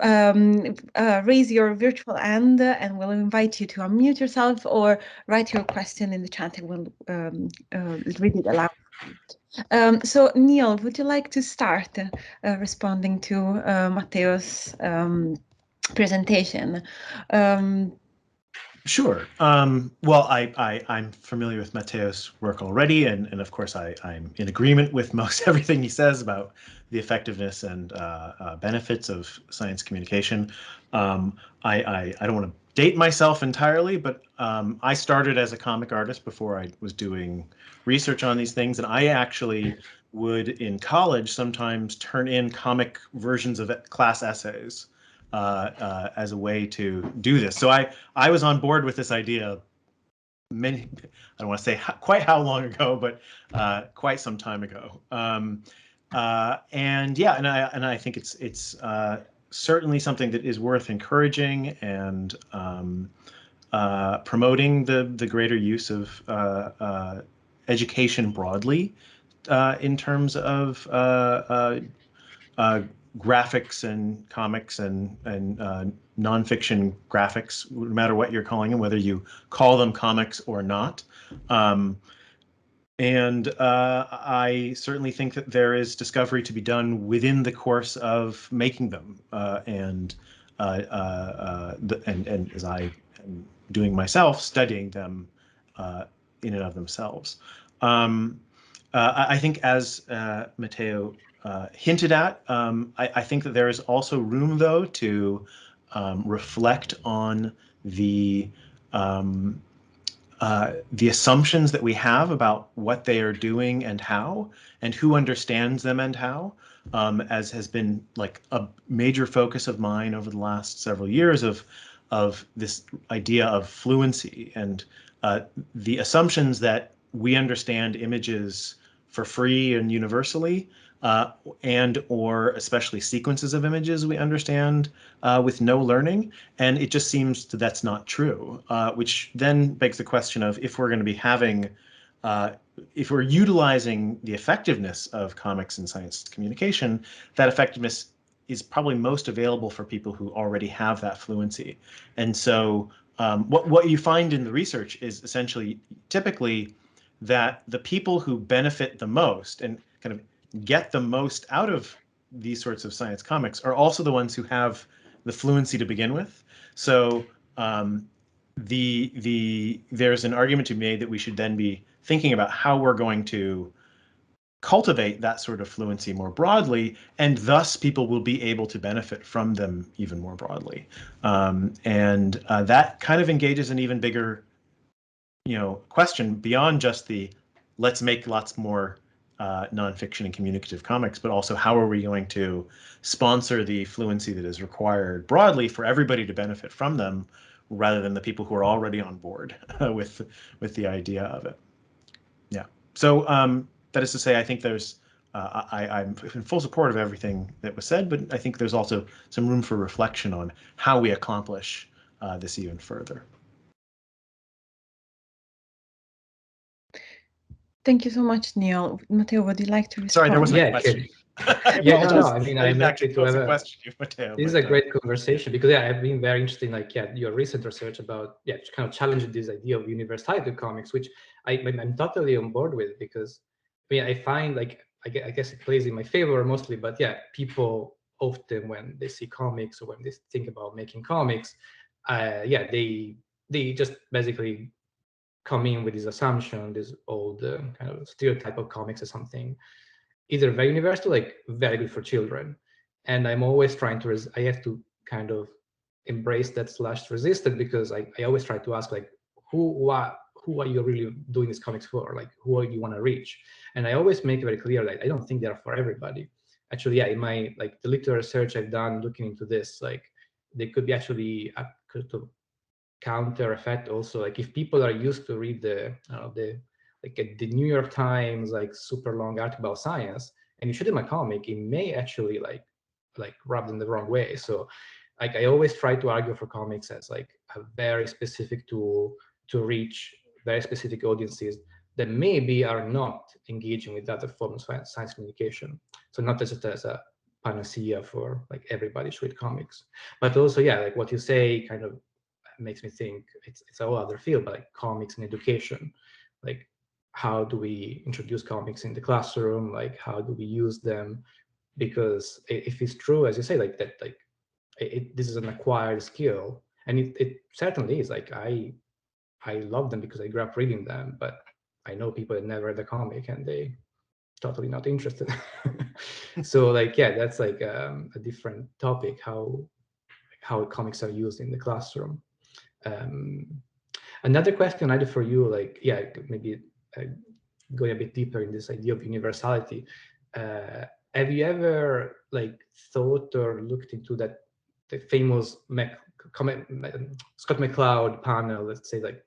raise your virtual hand and we'll invite you to unmute yourself, or write your question in the chat and we'll read it aloud. So Neil, would you like to start responding to Matteo's presentation?
Sure. Well, I'm familiar with Mateo's work already, and of course I'm in agreement with most everything he says about the effectiveness and benefits of science communication. I don't want to date myself entirely, but I started as a comic artist before I was doing research on these things, and I actually would in college sometimes turn in comic versions of class essays as a way to do this. So I was on board with this idea I don't want to say quite how long ago, but quite some time ago. And yeah, and I think it's certainly something that is worth encouraging and promoting the greater use of education broadly in terms of graphics and comics and nonfiction graphics, no matter what you're calling them, whether you call them comics or not. And I certainly think that there is discovery to be done within the course of making them, and as I am doing myself, studying them in and of themselves. I think, as Matteo hinted at, I think that there is also room, though, to reflect on the assumptions that we have about what they are doing and how, and who understands them and how, as has been like a major focus of mine over the last several years of this idea of fluency and the assumptions that we understand images for free and universally, and or especially sequences of images we understand with no learning. And it just seems that's not true, which then begs the question of if we're going to be having, if we're utilizing the effectiveness of comics in science communication, that effectiveness is probably most available for people who already have that fluency. And so what you find in the research is essentially typically that the people who benefit the most and kind of get the most out of these sorts of science comics are also the ones who have the fluency to begin with. So there's an argument to be made that we should then be thinking about how we're going to cultivate that sort of fluency more broadly, and thus people will be able to benefit from them even more broadly. And that kind of engages an even bigger, question beyond just the let's make lots more nonfiction and communicative comics, but also how are we going to sponsor the fluency that is required broadly for everybody to benefit from them, rather than the people who are already on board with the idea of it. Yeah. So that is to say, I think there's I'm in full support of everything that was said, but I think there's also some room for reflection on how we accomplish this even further.
Thank you so much, Neil. Matteo, would you like to respond?
Sorry, there wasn't a
Yeah,
question.
Yeah, no, I mean, I'm happy to have
a question, Mateo.
This is a great conversation because I've been very interested in your recent research about kind of challenging this idea of universality of comics, which I'm totally on board with, because I find I guess it plays in my favor mostly, but people often, when they see comics or when they think about making comics, they just basically come in with this assumption, this old kind of stereotype of comics as something either very universal, like very good for children. And I'm always trying to, I have to kind of embrace that / resist it, because I always try to ask, like, who are you really doing these comics for? Like, who do you want to reach? And I always make it very clear that I don't think they're for everybody. Actually, in my, the little research I've done looking into this, they could be actually to counter effect also. Like, if people are used to read the New York Times super long article about science, and you show them a comic, it may actually like rub them the wrong way. So I always try to argue for comics as a very specific tool to reach very specific audiences that maybe are not engaging with other forms of science communication. So not just as a panacea for everybody should read comics, but also what you say kind of makes me think it's a whole other field, but comics and education. How do we introduce comics in the classroom? How do we use them? Because if it's true, as you say, this is an acquired skill, and it certainly is. I love them because I grew up reading them, but I know people that never read a comic and they totally not interested. So that's a different topic, how comics are used in the classroom. Another question I had for you, maybe going a bit deeper in this idea of universality. Have you ever thought or looked into the famous Scott McCloud panel? Let's say that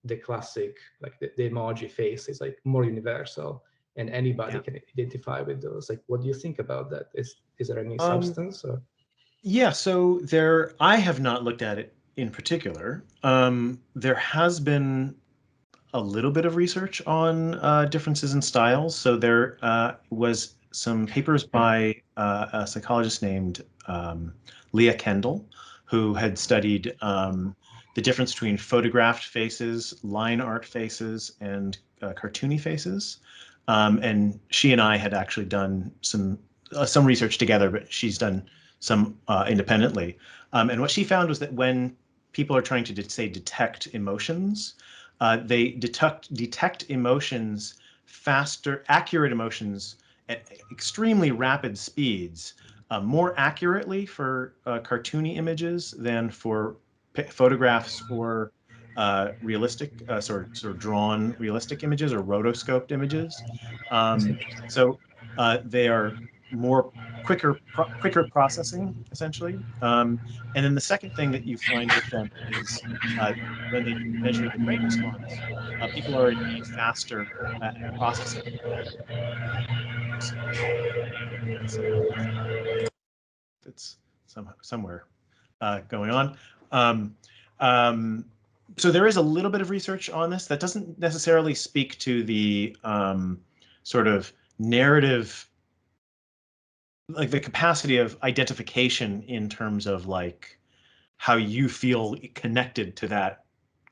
the classic the emoji face is more universal, and anybody can identify with those. What do you think about that? Is there any substance? Or?
Yeah, so I have not looked at it in particular. There has been a little bit of research on differences in styles. So there was some papers by a psychologist named Leah Kendall, who had studied the difference between photographed faces, line art faces, and cartoony faces. And she and I had actually done some research together, but she's done some independently. And what she found was that when people are trying to say detect emotions, they detect emotions faster, accurate emotions at extremely rapid speeds, more accurately for cartoony images than for photographs or realistic, sort of drawn realistic images or rotoscoped images. So they are more quicker processing, essentially. And then the second thing that you find with them is when they measure the brain response, people are indeed faster at processing. It's somewhere going on. So there is a little bit of research on this that doesn't necessarily speak to the sort of narrative, like the capacity of identification in terms of like how you feel connected to that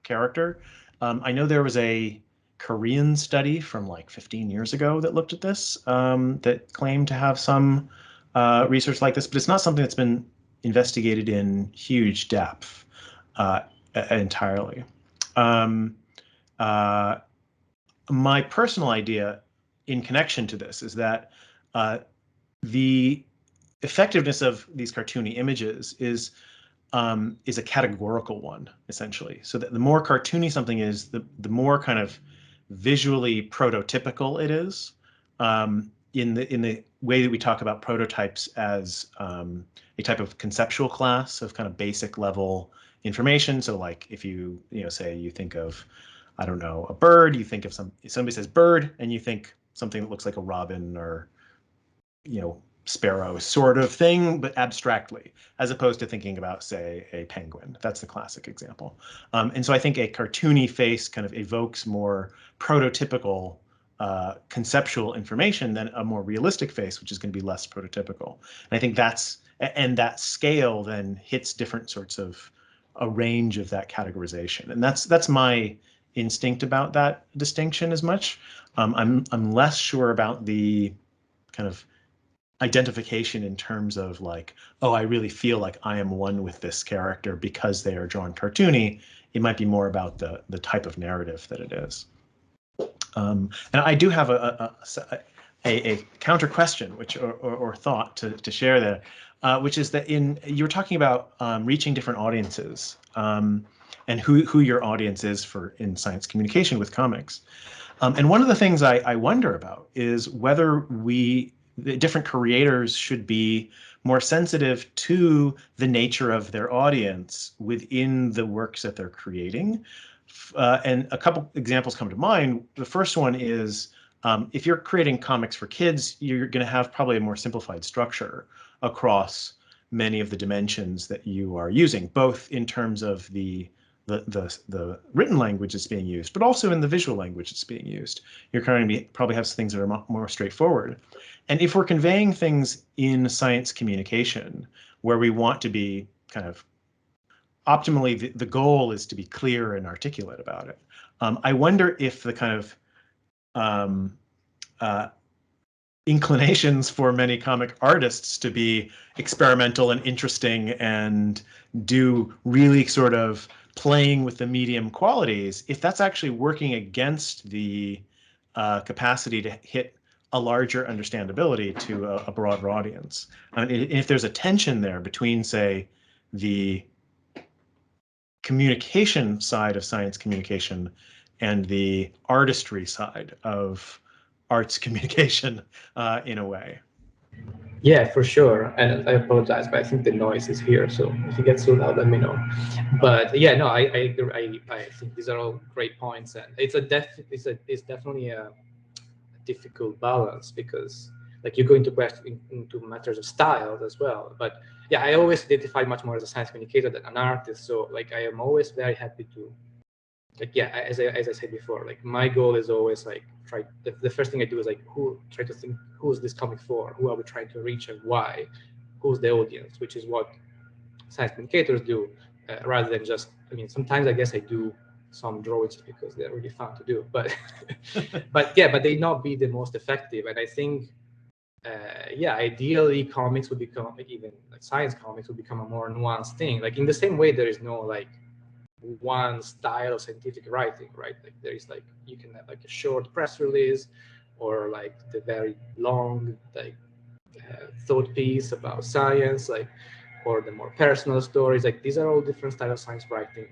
character. I know there was a Korean study from like 15 years ago that looked at this, that claimed to have some research like this, but it's not something that's been investigated in huge depth entirely. My personal idea in connection to this is that the effectiveness of these cartoony images is a categorical one, essentially. So that the more cartoony something is, the more kind of visually prototypical it is. In the way that we talk about prototypes as a type of conceptual class of kind of basic level information. So like if you say you think of, I don't know, a bird, you think of somebody says bird and you think something that looks like a robin or sparrow sort of thing, but abstractly, as opposed to thinking about, say, a penguin. That's the classic example. And so I think a cartoony face kind of evokes more prototypical conceptual information than a more realistic face, which is going to be less prototypical. And I think that scale then hits different sorts of a range of that categorization. And that's my instinct about that distinction as much. I'm less sure about the kind of identification in terms of like, oh, I really feel like I am one with this character because they are drawn cartoony. It might be more about the type of narrative that it is. And I do have a counter question, or thought to share there, which is that you were talking about reaching different audiences and who your audience is in science communication with comics. And one of the things I wonder about is whether the different creators should be more sensitive to the nature of their audience within the works that they're creating. And a couple examples come to mind. The first one is if you're creating comics for kids, you're going to have probably a more simplified structure across many of the dimensions that you are using, both in terms of the written language that's being used, but also in the visual language that's being used. You're going to probably have things that are more straightforward. And if we're conveying things in science communication where we want to be kind of optimally, the goal is to be clear and articulate about it. I wonder if the kind of inclinations for many comic artists to be experimental and interesting and do really sort of playing with the medium qualities, if that's actually working against the capacity to hit a larger understandability to a broader audience. And if there's a tension there between, say, the communication side of science communication and the artistry side of arts communication in a way.
Yeah, for sure. And I apologize, but I think the noise is here. So if it gets too loud, let me know. But yeah, no, I think these are all great points, and it's definitely a difficult balance because like you go into matters of style as well. But yeah, I always identify much more as a science communicator than an artist. So like I am always very happy to, like, yeah, as I said before, like my goal is always like the first thing I do is like try to think who's this comic for, who are we trying to reach and why, who's the audience, which is what science communicators do. rather than just, I mean, sometimes I guess I do some drawings because they're really fun to do, but but they not be the most effective. And I think, yeah, ideally comics would become, even like science comics would become a more nuanced thing. Like in the same way, there is no like one style of scientific writing, right? Like there is like, you can have like a short press release, or like the very long like thought piece about science, like, or the more personal stories. Like these are all different styles of science writing,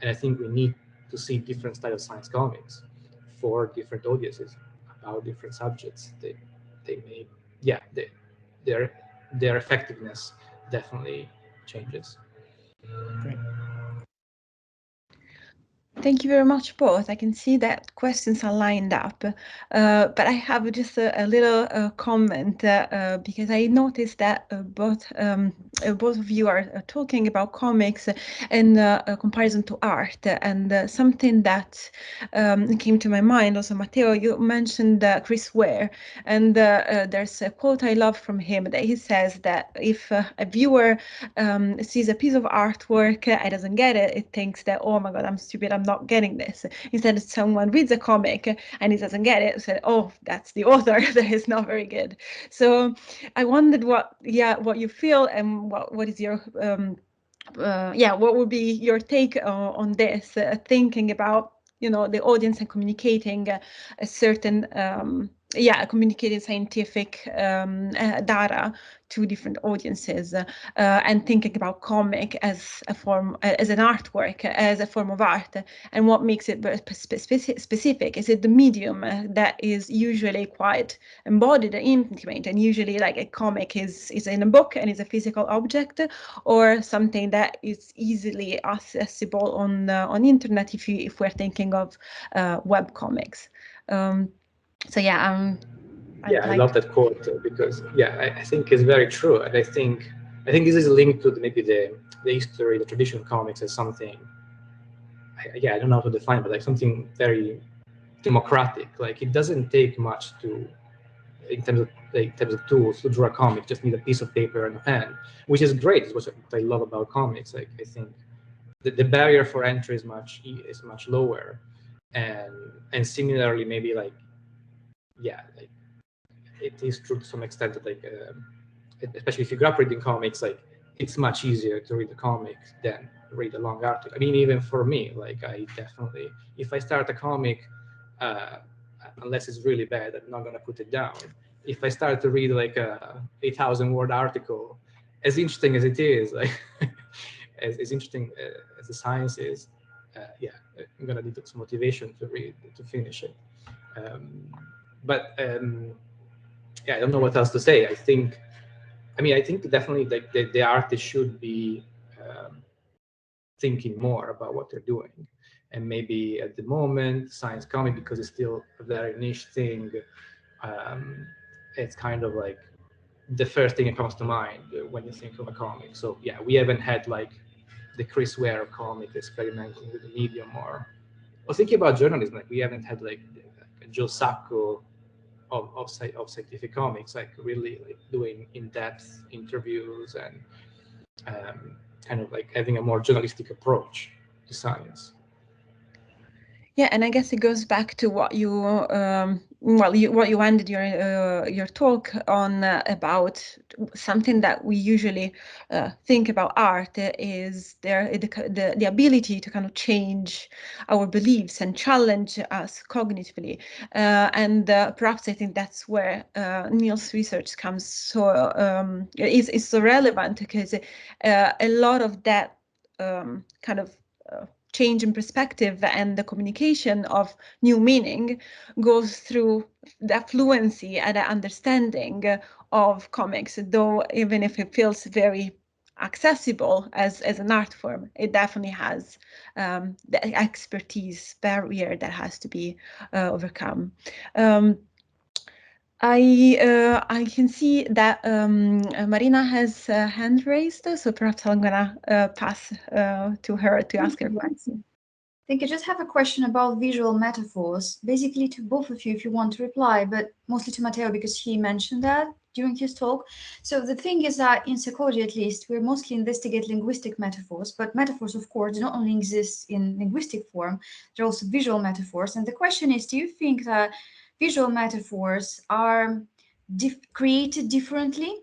and I think we need to see different styles of science comics for different audiences about different subjects. They may, yeah, their effectiveness definitely changes.
Great.
Thank you very much, both. I can see that questions are lined up, but I have just a little comment because I noticed that both of you are talking about comics in comparison to art, and something that came to my mind. Also, Matteo, you mentioned Chris Ware, and there's a quote I love from him that he says that if a viewer sees a piece of artwork and doesn't get it, it thinks that, oh my God, I'm stupid, I'm not getting this. Instead, someone reads a comic and he doesn't get it, said, oh, that's the author, that is not very good. So I wondered what you feel, and what is your what would be your take on this, thinking about, you know, the audience and communicating a certain communicating scientific data to different audiences, and thinking about comic as a form, as an artwork, as a form of art, and what makes it specific. Is it the medium that is usually quite embodied and intimate, and usually like a comic is in a book and is a physical object, or something that is easily accessible on internet if we're thinking of web comics? So yeah,
I love that quote because I think it's very true, and I think this is linked to maybe the history, the tradition of comics as something. I don't know how to define, but like something very democratic. Like it doesn't take much in terms of tools to draw a comic. Just need a piece of paper and a pen, which is great. It's what I love about comics. Like I think the barrier for entry is much lower, and similarly maybe like it is true to some extent that like especially if you grew up reading comics, like it's much easier to read a comic than read a long article. I mean, even for me, like I definitely, if I start a comic, unless it's really bad, I'm not gonna put it down. If I start to read like a 8,000-word article, as interesting as it is, like as interesting as the science is, I'm gonna need some motivation to finish it. I don't know what else to say. I think definitely like the artist should be thinking more about what they're doing. And maybe at the moment, science comic, because it's still a very niche thing, it's kind of like the first thing that comes to mind when you think of a comic. So yeah, we haven't had like the Chris Ware comic experimenting with the medium, or thinking about journalism. Like we haven't had like a Joe Sacco of scientific comics, like really like doing in-depth interviews and kind of like having a more journalistic approach to science.
Yeah, and I guess it goes back to what you what you ended your talk on, about something that we usually think about art is the ability to kind of change our beliefs and challenge us cognitively, and perhaps I think that's where Neil's research comes is so relevant, because a lot of that kind of change in perspective and the communication of new meaning goes through the fluency and the understanding of comics, though even if it feels very accessible as an art form, it definitely has the expertise barrier that has to be overcome. I can see that Marina has a hand raised, so perhaps I'm gonna pass to her to ask her question.
think I just have a question about visual metaphors, basically to both of you if you want to reply, but mostly to Matteo because he mentioned that during his talk. So the thing is that in psychology, at least, we mostly investigate linguistic metaphors, but metaphors, of course, do not only exist in linguistic form, they're also visual metaphors. And the question is, do you think that visual metaphors are created differently?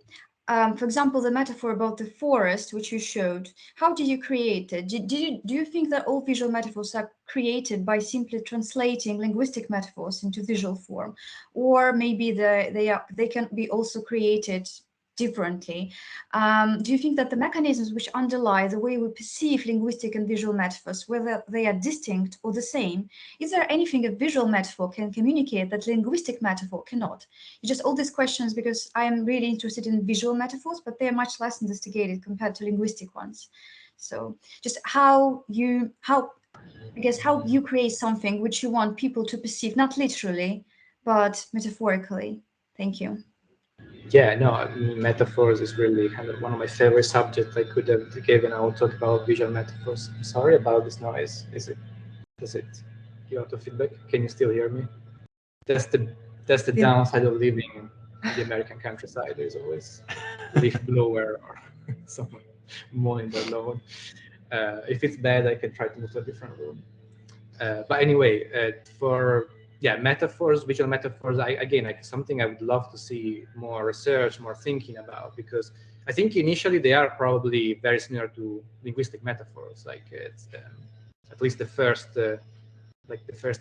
For example, the metaphor about the forest, which you showed, how did you create it? Do you think that all visual metaphors are created by simply translating linguistic metaphors into visual form? Or maybe they can be also created differently? Do you think that the mechanisms which underlie the way we perceive linguistic and visual metaphors, whether they are distinct or the same, is there anything a visual metaphor can communicate that linguistic metaphor cannot? Just all these questions because I am really interested in visual metaphors, but they're much less investigated compared to linguistic ones. So just how you create something which you want people to perceive, not literally, but metaphorically. Thank you.
Yeah, no, metaphors is really kind of one of my favorite subjects. I could have given a talk about visual metaphors. I'm sorry about this noise. Does it give out of feedback? Can you still hear me? That's the downside of living in the American countryside. There's always leaf blower or someone mowing their lawn. If it's bad, I can try to move to a different room. But anyway, metaphors, visual metaphors, something I would love to see more research, more thinking about, because I think initially they are probably very similar to linguistic metaphors. Like it's at least the first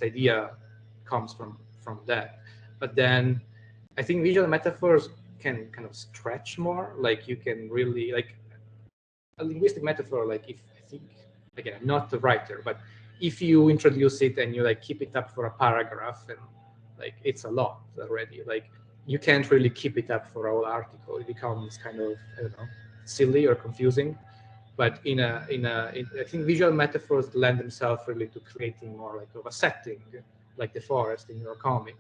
idea comes from that. But then I think visual metaphors can kind of stretch more. Like you can really, like a linguistic metaphor, like if I think, again, I'm not the writer, but if you introduce it and you like keep it up for a paragraph, and like it's a lot already, like you can't really keep it up for a whole article. It becomes kind of, I don't know, silly or confusing. But I think visual metaphors lend themselves really to creating more like of a setting, like the forest in your comic.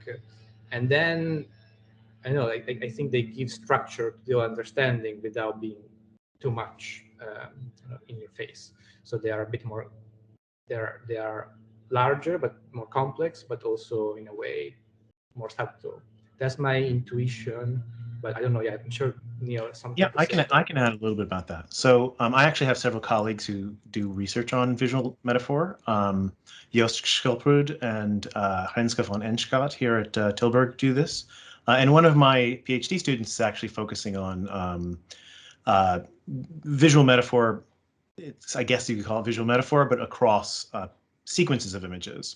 And then I know, I think they give structure to the understanding without being too much in your face. So they are a bit more, they are larger but more complex, but also in a way more subtle. That's my intuition, but I don't know. Yeah, I'm sure Neil has something to say.
I can add a little bit about that. So I actually have several colleagues who do research on visual metaphor. Joost Schilprud and Renske van Enschat here at Tilburg do this. And one of my PhD students is actually focusing on visual metaphor. I guess you could call it visual metaphor, but across sequences of images.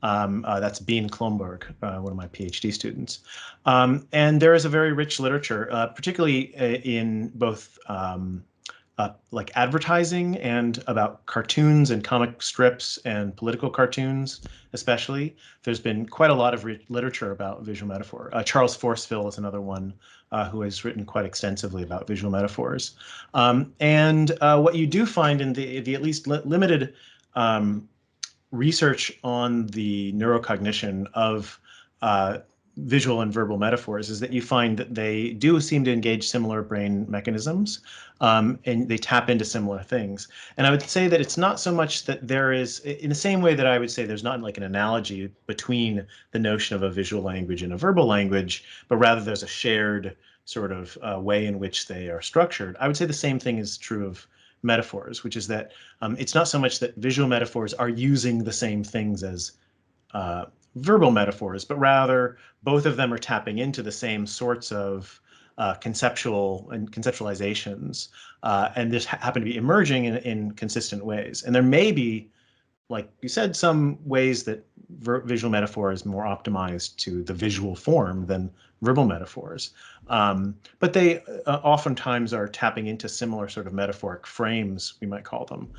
That's Bean Klomberg, one of my PhD students. And there is a very rich literature, particularly in both like advertising and about cartoons and comic strips and political cartoons, especially. There's been quite a lot of literature about visual metaphor. Charles Forceville is another one who has written quite extensively about visual metaphors. And what you do find in the at least limited research on the neurocognition of visual and verbal metaphors is that you find that they do seem to engage similar brain mechanisms, and they tap into similar things. And I would say that it's not so much that there is, in the same way that I would say there's not like an analogy between the notion of a visual language and a verbal language, but rather there's a shared sort of way in which they are structured. I would say the same thing is true of metaphors, which is that it's not so much that visual metaphors are using the same things as verbal metaphors, but rather both of them are tapping into the same sorts of conceptualizations, and this happen to be emerging in consistent ways. And there may be, like you said, some ways that visual metaphor is more optimized to the visual form than verbal metaphors. But they oftentimes are tapping into similar sort of metaphoric frames, we might call them,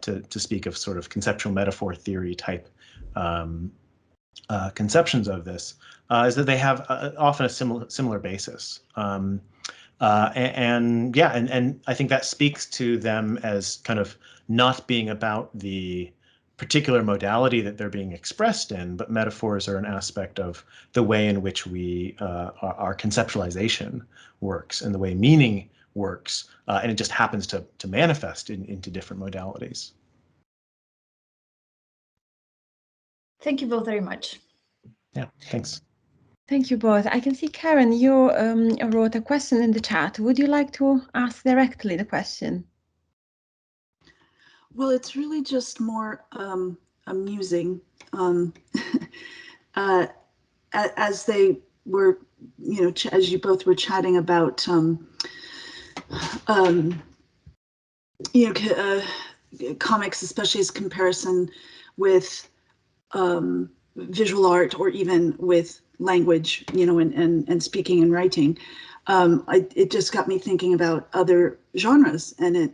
to speak of sort of conceptual metaphor theory type conceptions of this, is that they have often a similar basis. And I think that speaks to them as kind of not being about the particular modality that they're being expressed in, but metaphors are an aspect of the way in which our conceptualization works and the way meaning works, and it just happens to manifest into different modalities.
Thank you both very much.
Yeah, thanks.
Thank you both. I can see, Karen, you wrote a question in the chat. Would you like to ask directly the question?
Well, it's really just more amusing as they were, as you both were chatting about, comics, especially as comparison with visual art or even with language, and speaking and writing. It just got me thinking about other genres, and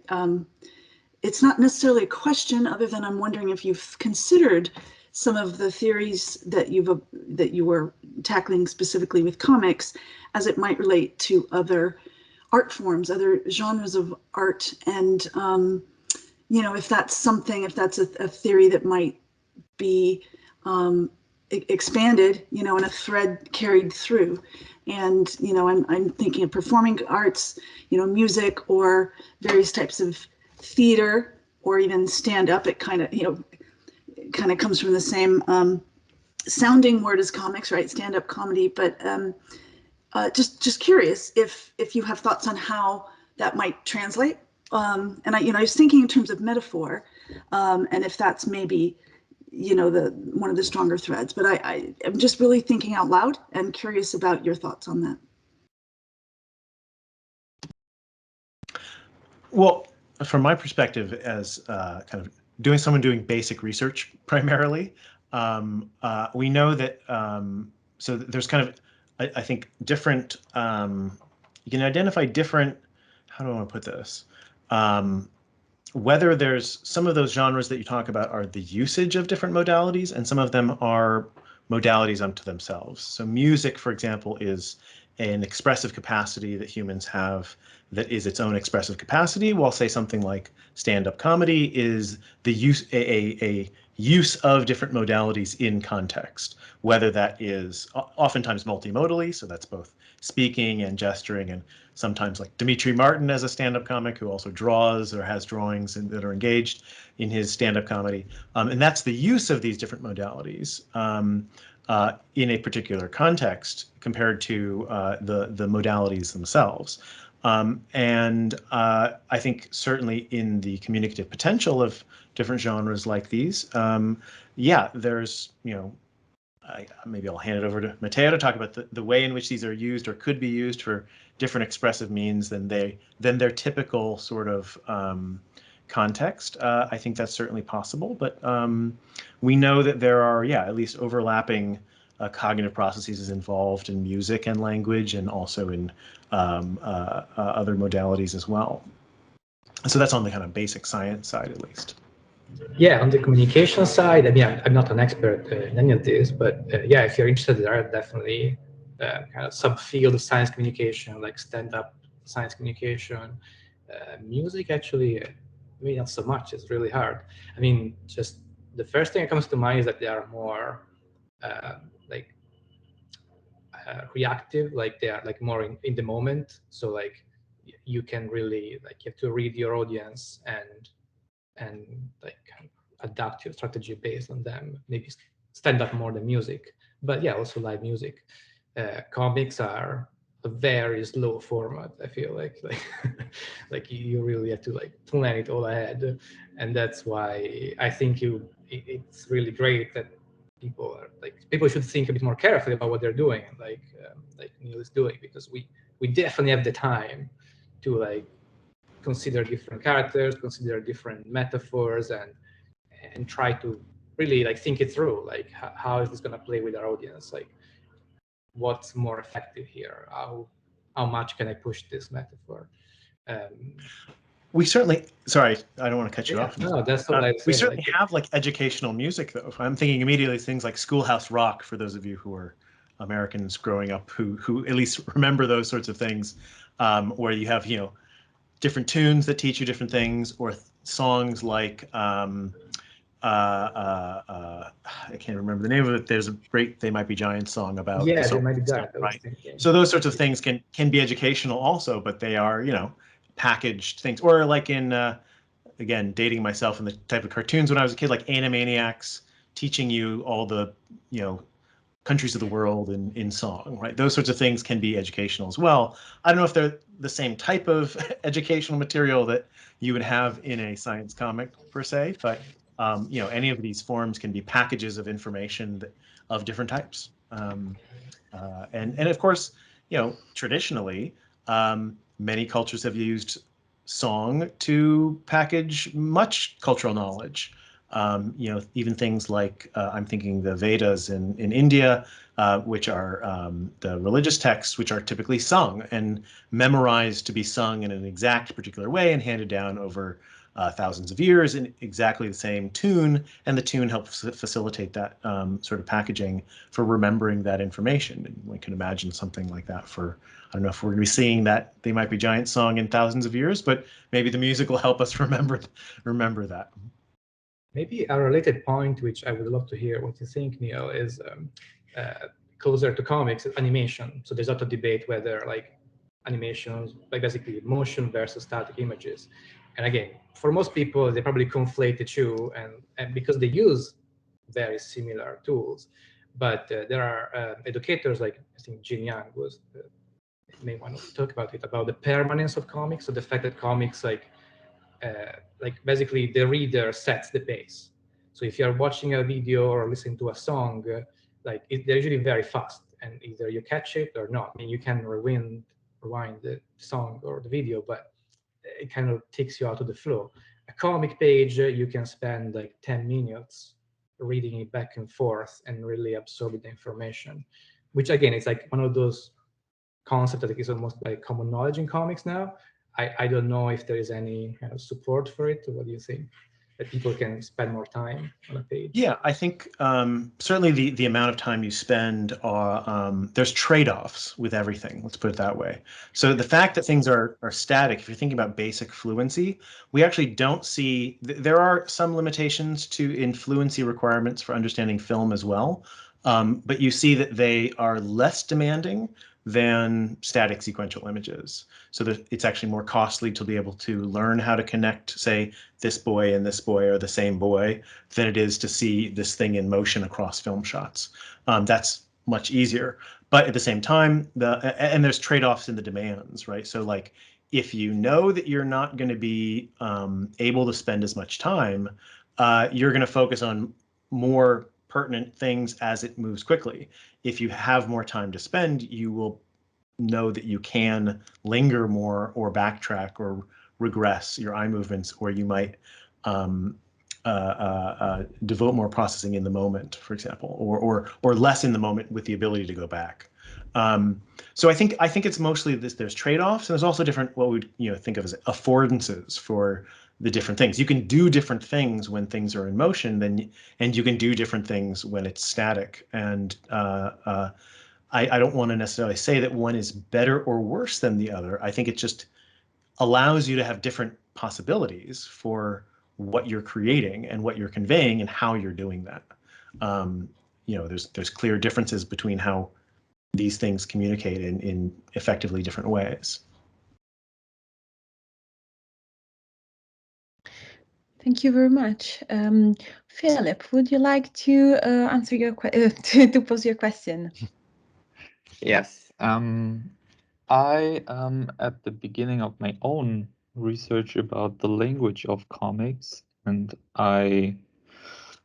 it's not necessarily a question, other than I'm wondering if you've considered some of the theories that you were tackling specifically with comics, as it might relate to other art forms, other genres of art, and if that's a theory that might be expanded, and a thread carried through. And I'm thinking of performing arts, music, or various types of theater, or even stand-up. It kind of comes from the same sounding word as comics, right? Stand-up comedy. But just curious if you have thoughts on how that might translate. And I was thinking in terms of metaphor, and if that's maybe one of the stronger threads. But I'm just really thinking out loud and curious about your thoughts on that.
Well, from my perspective, as kind of someone doing basic research primarily, we know that so there's kind of, I think, different, you can identify different, how do I want to put this? Whether there's some of those genres that you talk about are the usage of different modalities, and some of them are modalities unto themselves. So music, for example, is an expressive capacity that humans have that is its own expressive capacity, while, say, something like stand-up comedy is the use a use of different modalities in context, whether that is oftentimes multimodally, so that's both speaking and gesturing, and sometimes like Dimitri Martin as a stand-up comic who also draws or has drawings that are engaged in his stand-up comedy. And that's the use of these different modalities in a particular context compared to the modalities themselves. And I think certainly in the communicative potential of different genres like these, yeah, there's, maybe I'll hand it over to Matteo to talk about the way in which these are used or could be used for different expressive means than their typical sort of context. I think that's certainly possible, but we know that there are, yeah, at least overlapping cognitive processes involved in music and language, and also in other modalities as well. So that's on the kind of basic science side, at least.
Yeah, on the communication side, I mean, I'm not an expert in any of this, but yeah, if you're interested, there are definitely kind of subfield of science communication, like stand-up science communication. Music, actually, maybe not so much. It's really hard. I mean, just the first thing that comes to mind is that they are more reactive, like they are like more in the moment. So like you can really, like, you have to read your audience and like kind of adapt your strategy based on them. Maybe stand up more than music, but yeah, also live music. Comics are a very slow format. I feel like like you really have to like plan it all ahead, and that's why I think it's really great that people should think a bit more carefully about what they're doing, like Neil is doing, because we definitely have the time to like consider different characters, consider different metaphors, and try to really like think it through, like how is this going to play with our audience, like what's more effective here, how much can I push this metaphor.
We certainly, sorry, I don't want to cut you off.
No, that's what I was
we
saying,
certainly have like educational music, though. I'm thinking immediately things like Schoolhouse Rock, for those of you who are Americans growing up who at least remember those sorts of things, where you have, different tunes that teach you different things, or songs like I can't remember the name of it. There's a great "They Might Be Giants" song about
They Might Be Giants,
right? So those sorts of things can be educational also, but they are packaged things. Or like in again, dating myself in the type of cartoons when I was a kid, like Animaniacs, teaching you all the, countries of the world in song, right? Those sorts of things can be educational as well. I don't know if they're the same type of educational material that you would have in a science comic per se, but any of these forms can be packages of information of different types. And of course, traditionally, many cultures have used song to package much cultural knowledge. Even things like I'm thinking the Vedas in India, which are the religious texts, which are typically sung and memorized to be sung in an exact particular way and handed down over thousands of years in exactly the same tune, and the tune helps facilitate that sort of packaging for remembering that information. And we can imagine something like that for, I don't know if we're going to be seeing that They Might Be Giants song in thousands of years, but maybe the music will help us remember that.
Maybe a related point, which I would love to hear what you think, Neil, is closer to comics, animation. So there's a lot of debate whether like animations, like basically motion versus static images. And again, for most people, they probably conflate the two, and because they use very similar tools. But there are educators like, I think Jin Yang was, may want to talk about it, about the permanence of comics. So the fact that comics like basically the reader sets the pace. So if you're watching a video or listening to a song, they're usually very fast, and either you catch it or not. I mean, you can rewind the song or the video, but it kind of takes you out of the flow. A comic page, you can spend like 10 minutes reading it back and forth and really absorbing the information, which again, it's like one of those concepts that is almost like common knowledge in comics now. I don't know if there is any kind of support for it. What do you think? That people can spend more time on a page?
Yeah, I think certainly the amount of time you spend, there's trade-offs with everything. Let's put it that way. So the fact that things are static, if you're thinking about basic fluency, we actually don't see, there are some limitations in fluency requirements for understanding film as well, but you see that they are less demanding than static sequential images. So that it's actually more costly to be able to learn how to connect, say, this boy and this boy are the same boy than it is to see this thing in motion across film shots. That's much easier. But at the same time, and there's trade-offs in the demands, right? So like, if you know that you're not going to be able to spend as much time, you're going to focus on more pertinent things as it moves quickly. If you have more time to spend, you will know that you can linger more or backtrack or regress your eye movements, or you might devote more processing in the moment, for example, or less in the moment with the ability to go back. So I think it's mostly this. There's trade-offs, and there's also different what we'd think of as affordances for the different things. You can do different things when things are in motion, and you can do different things when it's static. And I don't want to necessarily say that one is better or worse than the other. I think it just allows you to have different possibilities for what you're creating and what you're conveying and how you're doing that. There's clear differences between how these things communicate in effectively different ways.
Thank you very much. Philip, would you like to answer your to pose your question?
Yes. I am at the beginning of my own research about the language of comics, and I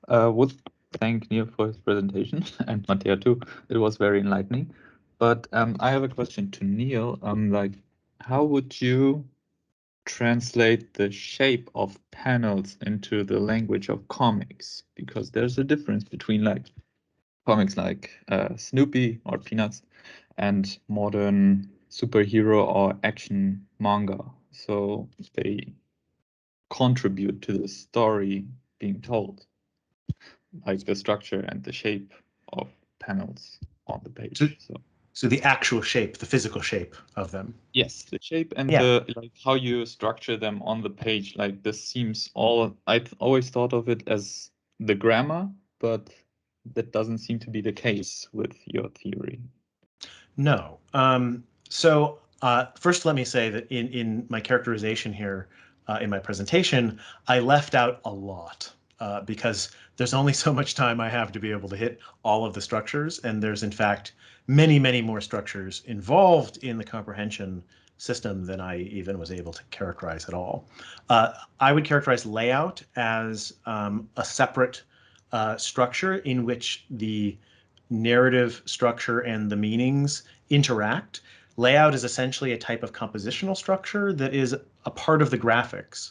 would thank Neil for his presentation and Matteo too. It was very enlightening. But I have a question to Neil. How would you translate the shape of panels into the language of comics? Because there's a difference between like comics like Snoopy or Peanuts and modern superhero or action manga. So they contribute to the story being told, like the structure and the shape of panels on the page.
So the actual shape, the physical shape of them.
Yes, the shape and
Yeah.
how you structure them on the page. Like this seems I've always thought of it as the grammar, but that doesn't seem to be the case with your theory.
No. So first, let me say that in my characterization here, in my presentation, I left out a lot. because there's only so much time I have to be able to hit all of the structures, and there's in fact many, many more structures involved in the comprehension system than I even was able to characterize at all. I would characterize layout as a separate structure in which the narrative structure and the meanings interact. Layout is essentially a type of compositional structure that is a part of the graphics.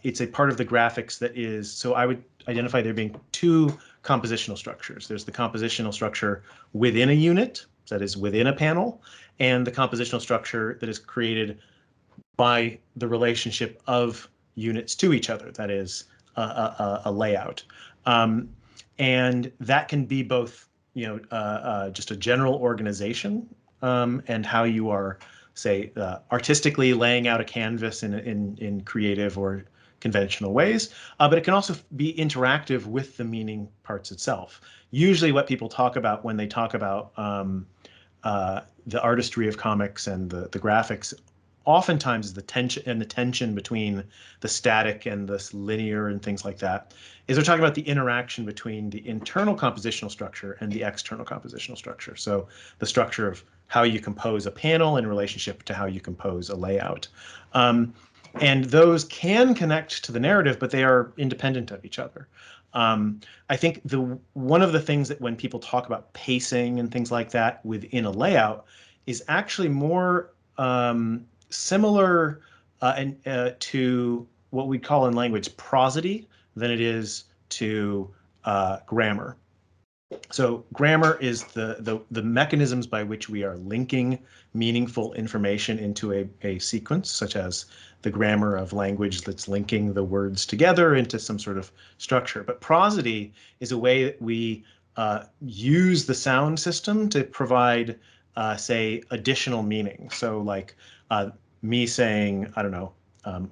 It's a part of the graphics that is, so I would identify there being two compositional structures. There's the compositional structure within a unit, that is within a panel, and the compositional structure that is created by the relationship of units to each other, that is a layout. And that can be both, just a general organization and how you are, say, artistically laying out a canvas in creative or conventional ways, but it can also be interactive with the meaning parts itself. Usually what people talk about when they talk about the artistry of comics and the graphics, oftentimes the tension between the static and this linear and things like that, is they're talking about the interaction between the internal compositional structure and the external compositional structure. So the structure of how you compose a panel in relationship to how you compose a layout. And those can connect to the narrative, but they are independent of each other. I think one of the things that when people talk about pacing and things like that within a layout is actually more similar to what we call in language prosody than it is to grammar. So grammar is the mechanisms by which we are linking meaningful information into a sequence, such as the grammar of language that's linking the words together into some sort of structure. But prosody is a way that we use the sound system to provide, say, additional meaning. So like me saying, I don't know,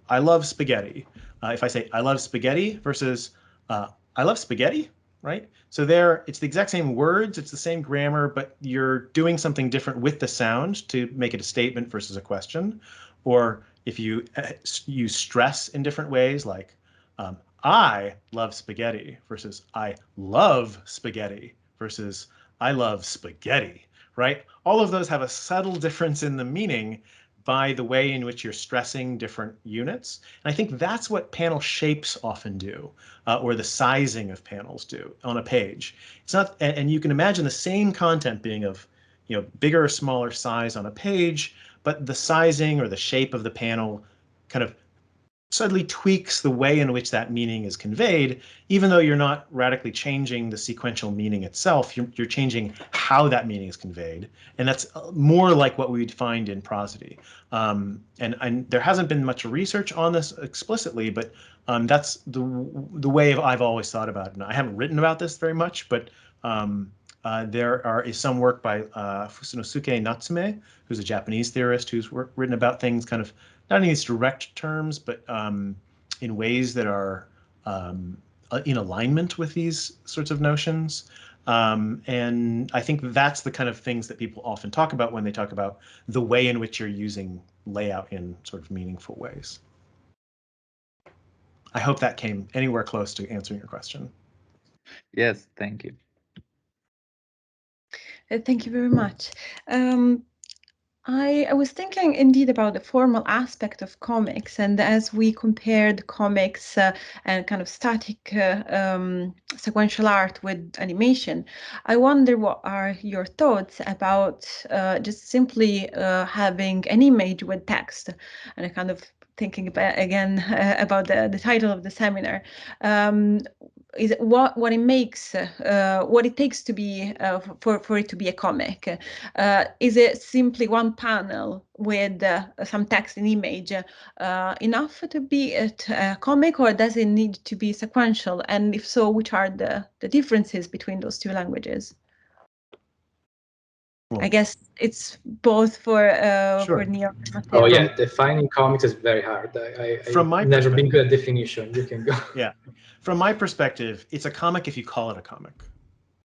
I love spaghetti. If I say I love spaghetti versus I love spaghetti, right? So there, it's the exact same words, it's the same grammar, but you're doing something different with the sound to make it a statement versus a question. Or if you use stress in different ways, like I love spaghetti versus I love spaghetti versus I love spaghetti, right? All of those have a subtle difference in the meaning by the way in which you're stressing different units. And I think that's what panel shapes often do, or the sizing of panels do on a page. It's not, and you can imagine the same content being of, bigger or smaller size on a page, but the sizing or the shape of the panel kind of subtly tweaks the way in which that meaning is conveyed, even though you're not radically changing the sequential meaning itself, you're changing how that meaning is conveyed. And that's more like what we'd find in prosody. And there hasn't been much research on this explicitly, but that's the way I've always thought about it. And I haven't written about this very much, but there is some work by Fusunosuke Natsume, who's a Japanese theorist who's written about things kind of not in these direct terms, but in ways that are in alignment with these sorts of notions. And I think that's the kind of things that people often talk about when they talk about the way in which you're using layout in sort of meaningful ways. I hope that came anywhere close to answering your question.
Yes, thank you.
Thank you very much. I was thinking indeed about the formal aspect of comics, and as we compared comics and kind of static sequential art with animation, I wonder what are your thoughts about just simply having an image with text, and I kind of thinking about, again about the title of the seminar. Is what it makes, what it takes to be for it to be a comic. Is it simply one panel with some text and image enough to be a comic, or does it need to be sequential? And if so, which are the differences between those two languages? I guess it's both for Neil and Matteo.
Oh yeah, defining comics is very hard. I've never been good at definition. You can go.
Yeah, from my perspective, it's a comic if you call it a comic,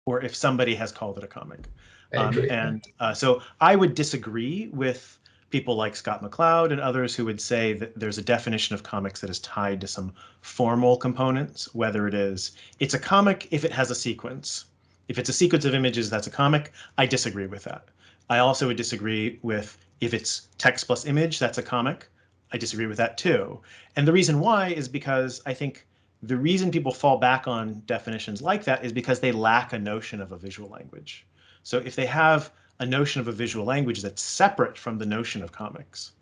or if somebody has called it a comic.
I agree.
So I would disagree with people like Scott McCloud and others who would say that there's a definition of comics that is tied to some formal components, whether it's a comic if it has a sequence. If it's a sequence of images, that's a comic. I disagree with that. I also would disagree with if it's text plus image, that's a comic. I disagree with that too. And the reason why is because I think the reason people fall back on definitions like that is because they lack a notion of a visual language. So if they have a notion of a visual language that's separate from the notion of comics,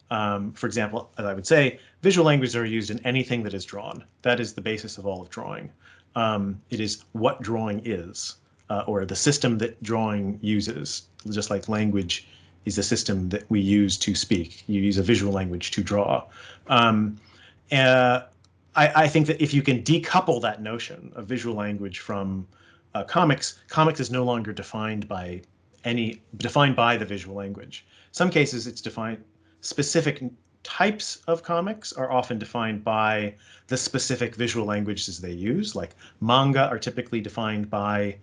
for example, as I would say, visual languages are used in anything that is drawn. That is the basis of all of drawing. It is what drawing is, or the system that drawing uses, just like language is a system that we use to speak. You use a visual language to draw. I think that if you can decouple that notion of visual language from comics is no longer defined by the visual language. Some cases it's defined. Specific types of comics are often defined by the specific visual languages they use, like manga are typically defined by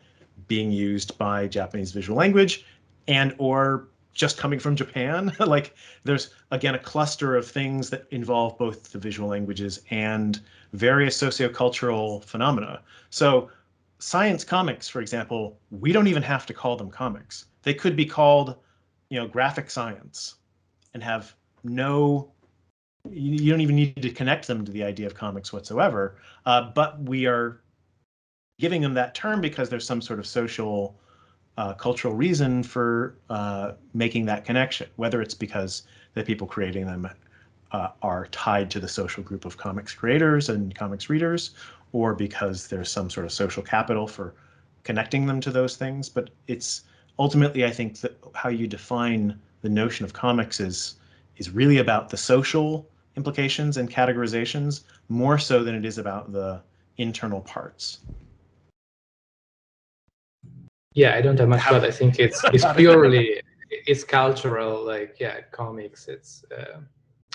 being used by Japanese visual language and or just coming from Japan. Like there's, again, a cluster of things that involve both the visual languages and various sociocultural phenomena. So science comics, for example, we don't even have to call them comics. They could be called, graphic science and have you don't even need to connect them to the idea of comics whatsoever. But we are giving them that term because there's some sort of social cultural reason for making that connection, whether it's because the people creating them are tied to the social group of comics creators and comics readers, or because there's some sort of social capital for connecting them to those things. But it's ultimately, I think, that how you define the notion of comics is really about the social implications and categorizations more so than it is about the internal parts.
Yeah, I don't have much thought. I think it's purely it's cultural. Like, yeah, comics. It's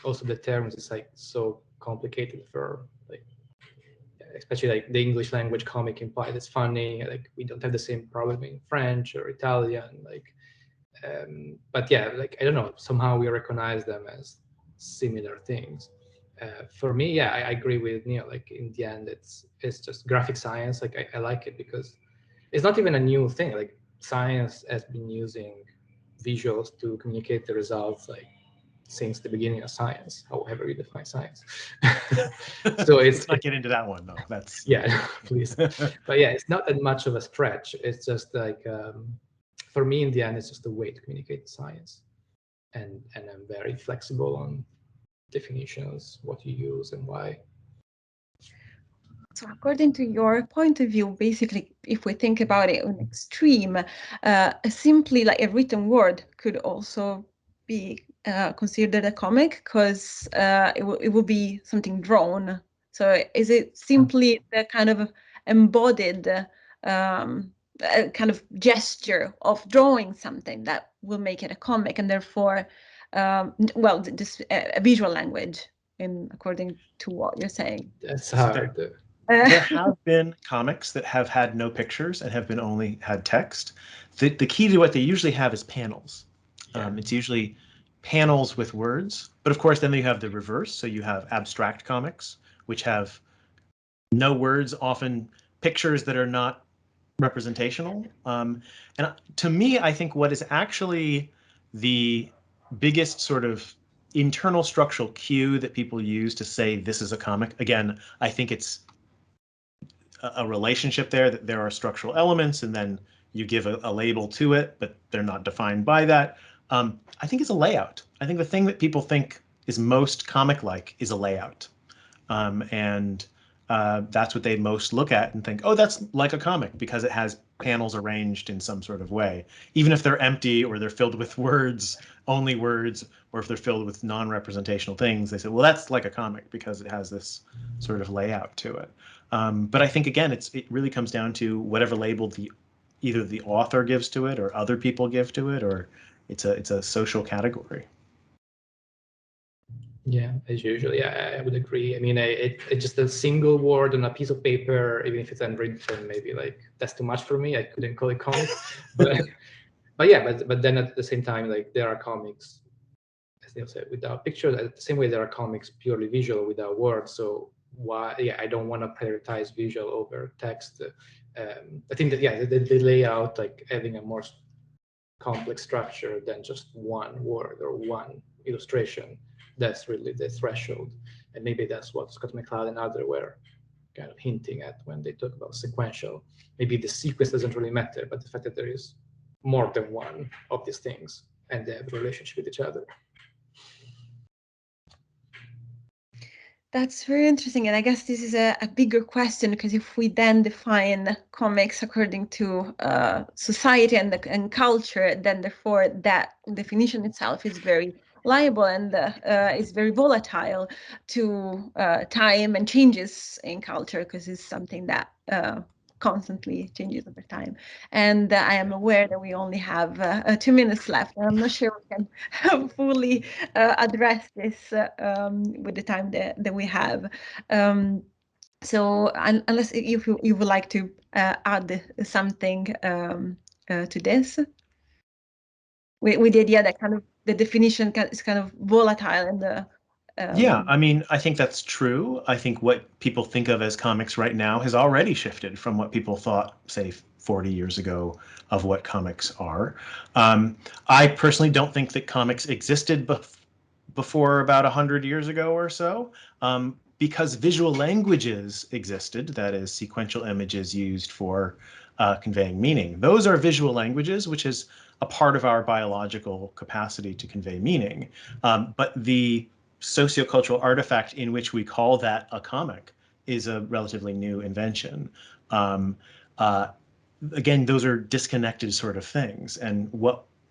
also the terms is like so complicated for like, especially like the English language comic implies it's funny. Like we don't have the same problem in French or Italian. Like, but yeah, like I don't know. Somehow we recognize them as similar things. For me, yeah, I agree with Neil. Like in the end, it's just graphic science. Like I like it because it's not even a new thing. Like science has been using visuals to communicate the results like since the beginning of science, however you define science. So
let's not get into that one though. That's
yeah, please. But yeah, it's not that much of a stretch. It's just like for me in the end, it's just a way to communicate science, and I'm very flexible on definitions, what you use and why.
So according to your point of view, basically, if we think about it on extreme, simply like a written word could also be considered a comic because it will be something drawn. So is it simply the kind of embodied kind of gesture of drawing something that will make it a comic, and therefore, well, this a visual language, according to what you're saying?
That's hard.
There have been comics that have had no pictures and have been only had text. The key to what they usually have is panels. It's usually panels with words, but of course then you have the reverse. So you have abstract comics, which have no words, often pictures that are not representational. And to me, I think what is actually the biggest sort of internal structural cue that people use to say this is a comic, again, I think it's a relationship there, that there are structural elements and then you give a label to it, but they're not defined by that. I think it's a layout. I think the thing that people think is most comic-like is a layout. And that's what they most look at and think, oh, that's like a comic because it has panels arranged in some sort of way. Even if they're empty or they're filled with words, only words, or if they're filled with non-representational things, they say, well, that's like a comic because it has this sort of layout to it. But I think, again, it really comes down to whatever label either the author gives to it or other people give to it, or it's a social category.
Yeah, as usual. Yeah, I would agree. I mean, it's just a single word on a piece of paper, even if it's handwritten, maybe like that's too much for me. I couldn't call it comic. But yeah, but then at the same time, like there are comics as Neil said, without pictures. The same way there are comics purely visual without words. So why? Yeah, I don't want to prioritize visual over text. I think that the layout, like having a more complex structure than just one word or one illustration, that's really the threshold. And maybe that's what Scott McCloud and others were kind of hinting at when they talk about sequential. Maybe the sequence doesn't really matter, but the fact that there is more than one of these things and they have a relationship with each other.
That's very interesting, and I guess this is a bigger question, because if we then define comics according to society and culture, then therefore that definition itself is very liable and is very volatile to time and changes in culture, because it's something that constantly changes over time. And I am aware that we only have 2 minutes left, and I'm not sure we can fully address this with the time that we have. So unless if you would like to add something to this, with the idea that kind of the definition is kind of volatile and
yeah, I mean, I think that's true. I think what people think of as comics right now has already shifted from what people thought, say, 40 years ago of what comics are. I personally don't think that comics existed before about 100 years ago or so, because visual languages existed, that is, sequential images used for conveying meaning. Those are visual languages, which is a part of our biological capacity to convey meaning. But the sociocultural artifact in which we call that a comic is a relatively new invention. Again, those are disconnected sort of things, and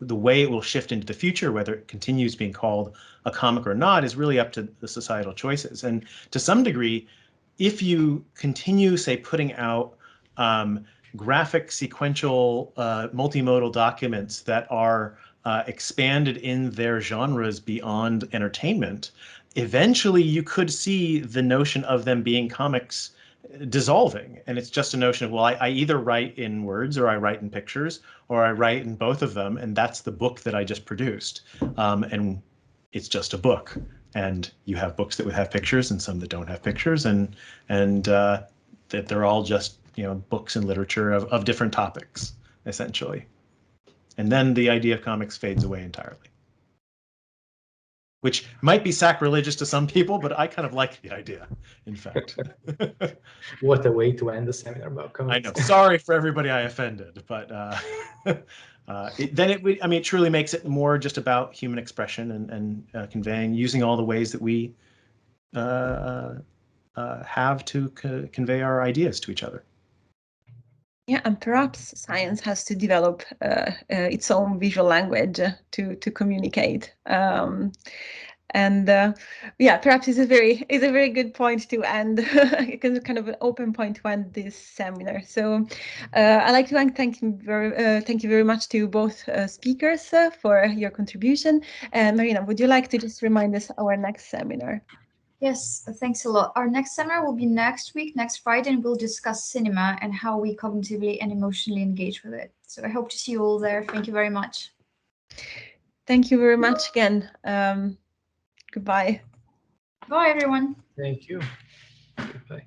the way it will shift into the future, whether it continues being called a comic or not, is really up to the societal choices. And to some degree, if you continue, say, putting out graphic, sequential, multimodal documents that are expanded in their genres beyond entertainment, eventually you could see the notion of them being comics dissolving. And it's just a notion of, well, I either write in words or I write in pictures or I write in both of them, and that's the book that I just produced. And it's just a book. And you have books that would have pictures and some that don't have pictures, and that they're all just, you know, books and literature of different topics, essentially. And then the idea of comics fades away entirely, which might be sacrilegious to some people, but I kind of like the idea, in fact.
What a way to end the seminar about comics.
I know. Sorry for everybody I offended, but it truly makes it more just about human expression and conveying, using all the ways that we have to convey our ideas to each other.
Yeah, and perhaps science has to develop its own visual language to communicate. Yeah, perhaps it's a very good point to end, kind of an open point to end this seminar. So I'd like to thank you very much to both speakers for your contribution. And Marina, would you like to just remind us our next seminar?
Yes, thanks a lot. Our next seminar will be next week, next Friday, and we'll discuss cinema and how we cognitively and emotionally engage with it. So I hope to see you all there. Thank you very much.
Thank you very much again. Goodbye.
Bye, everyone.
Thank you. Goodbye.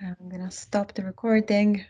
I'm gonna stop the recording.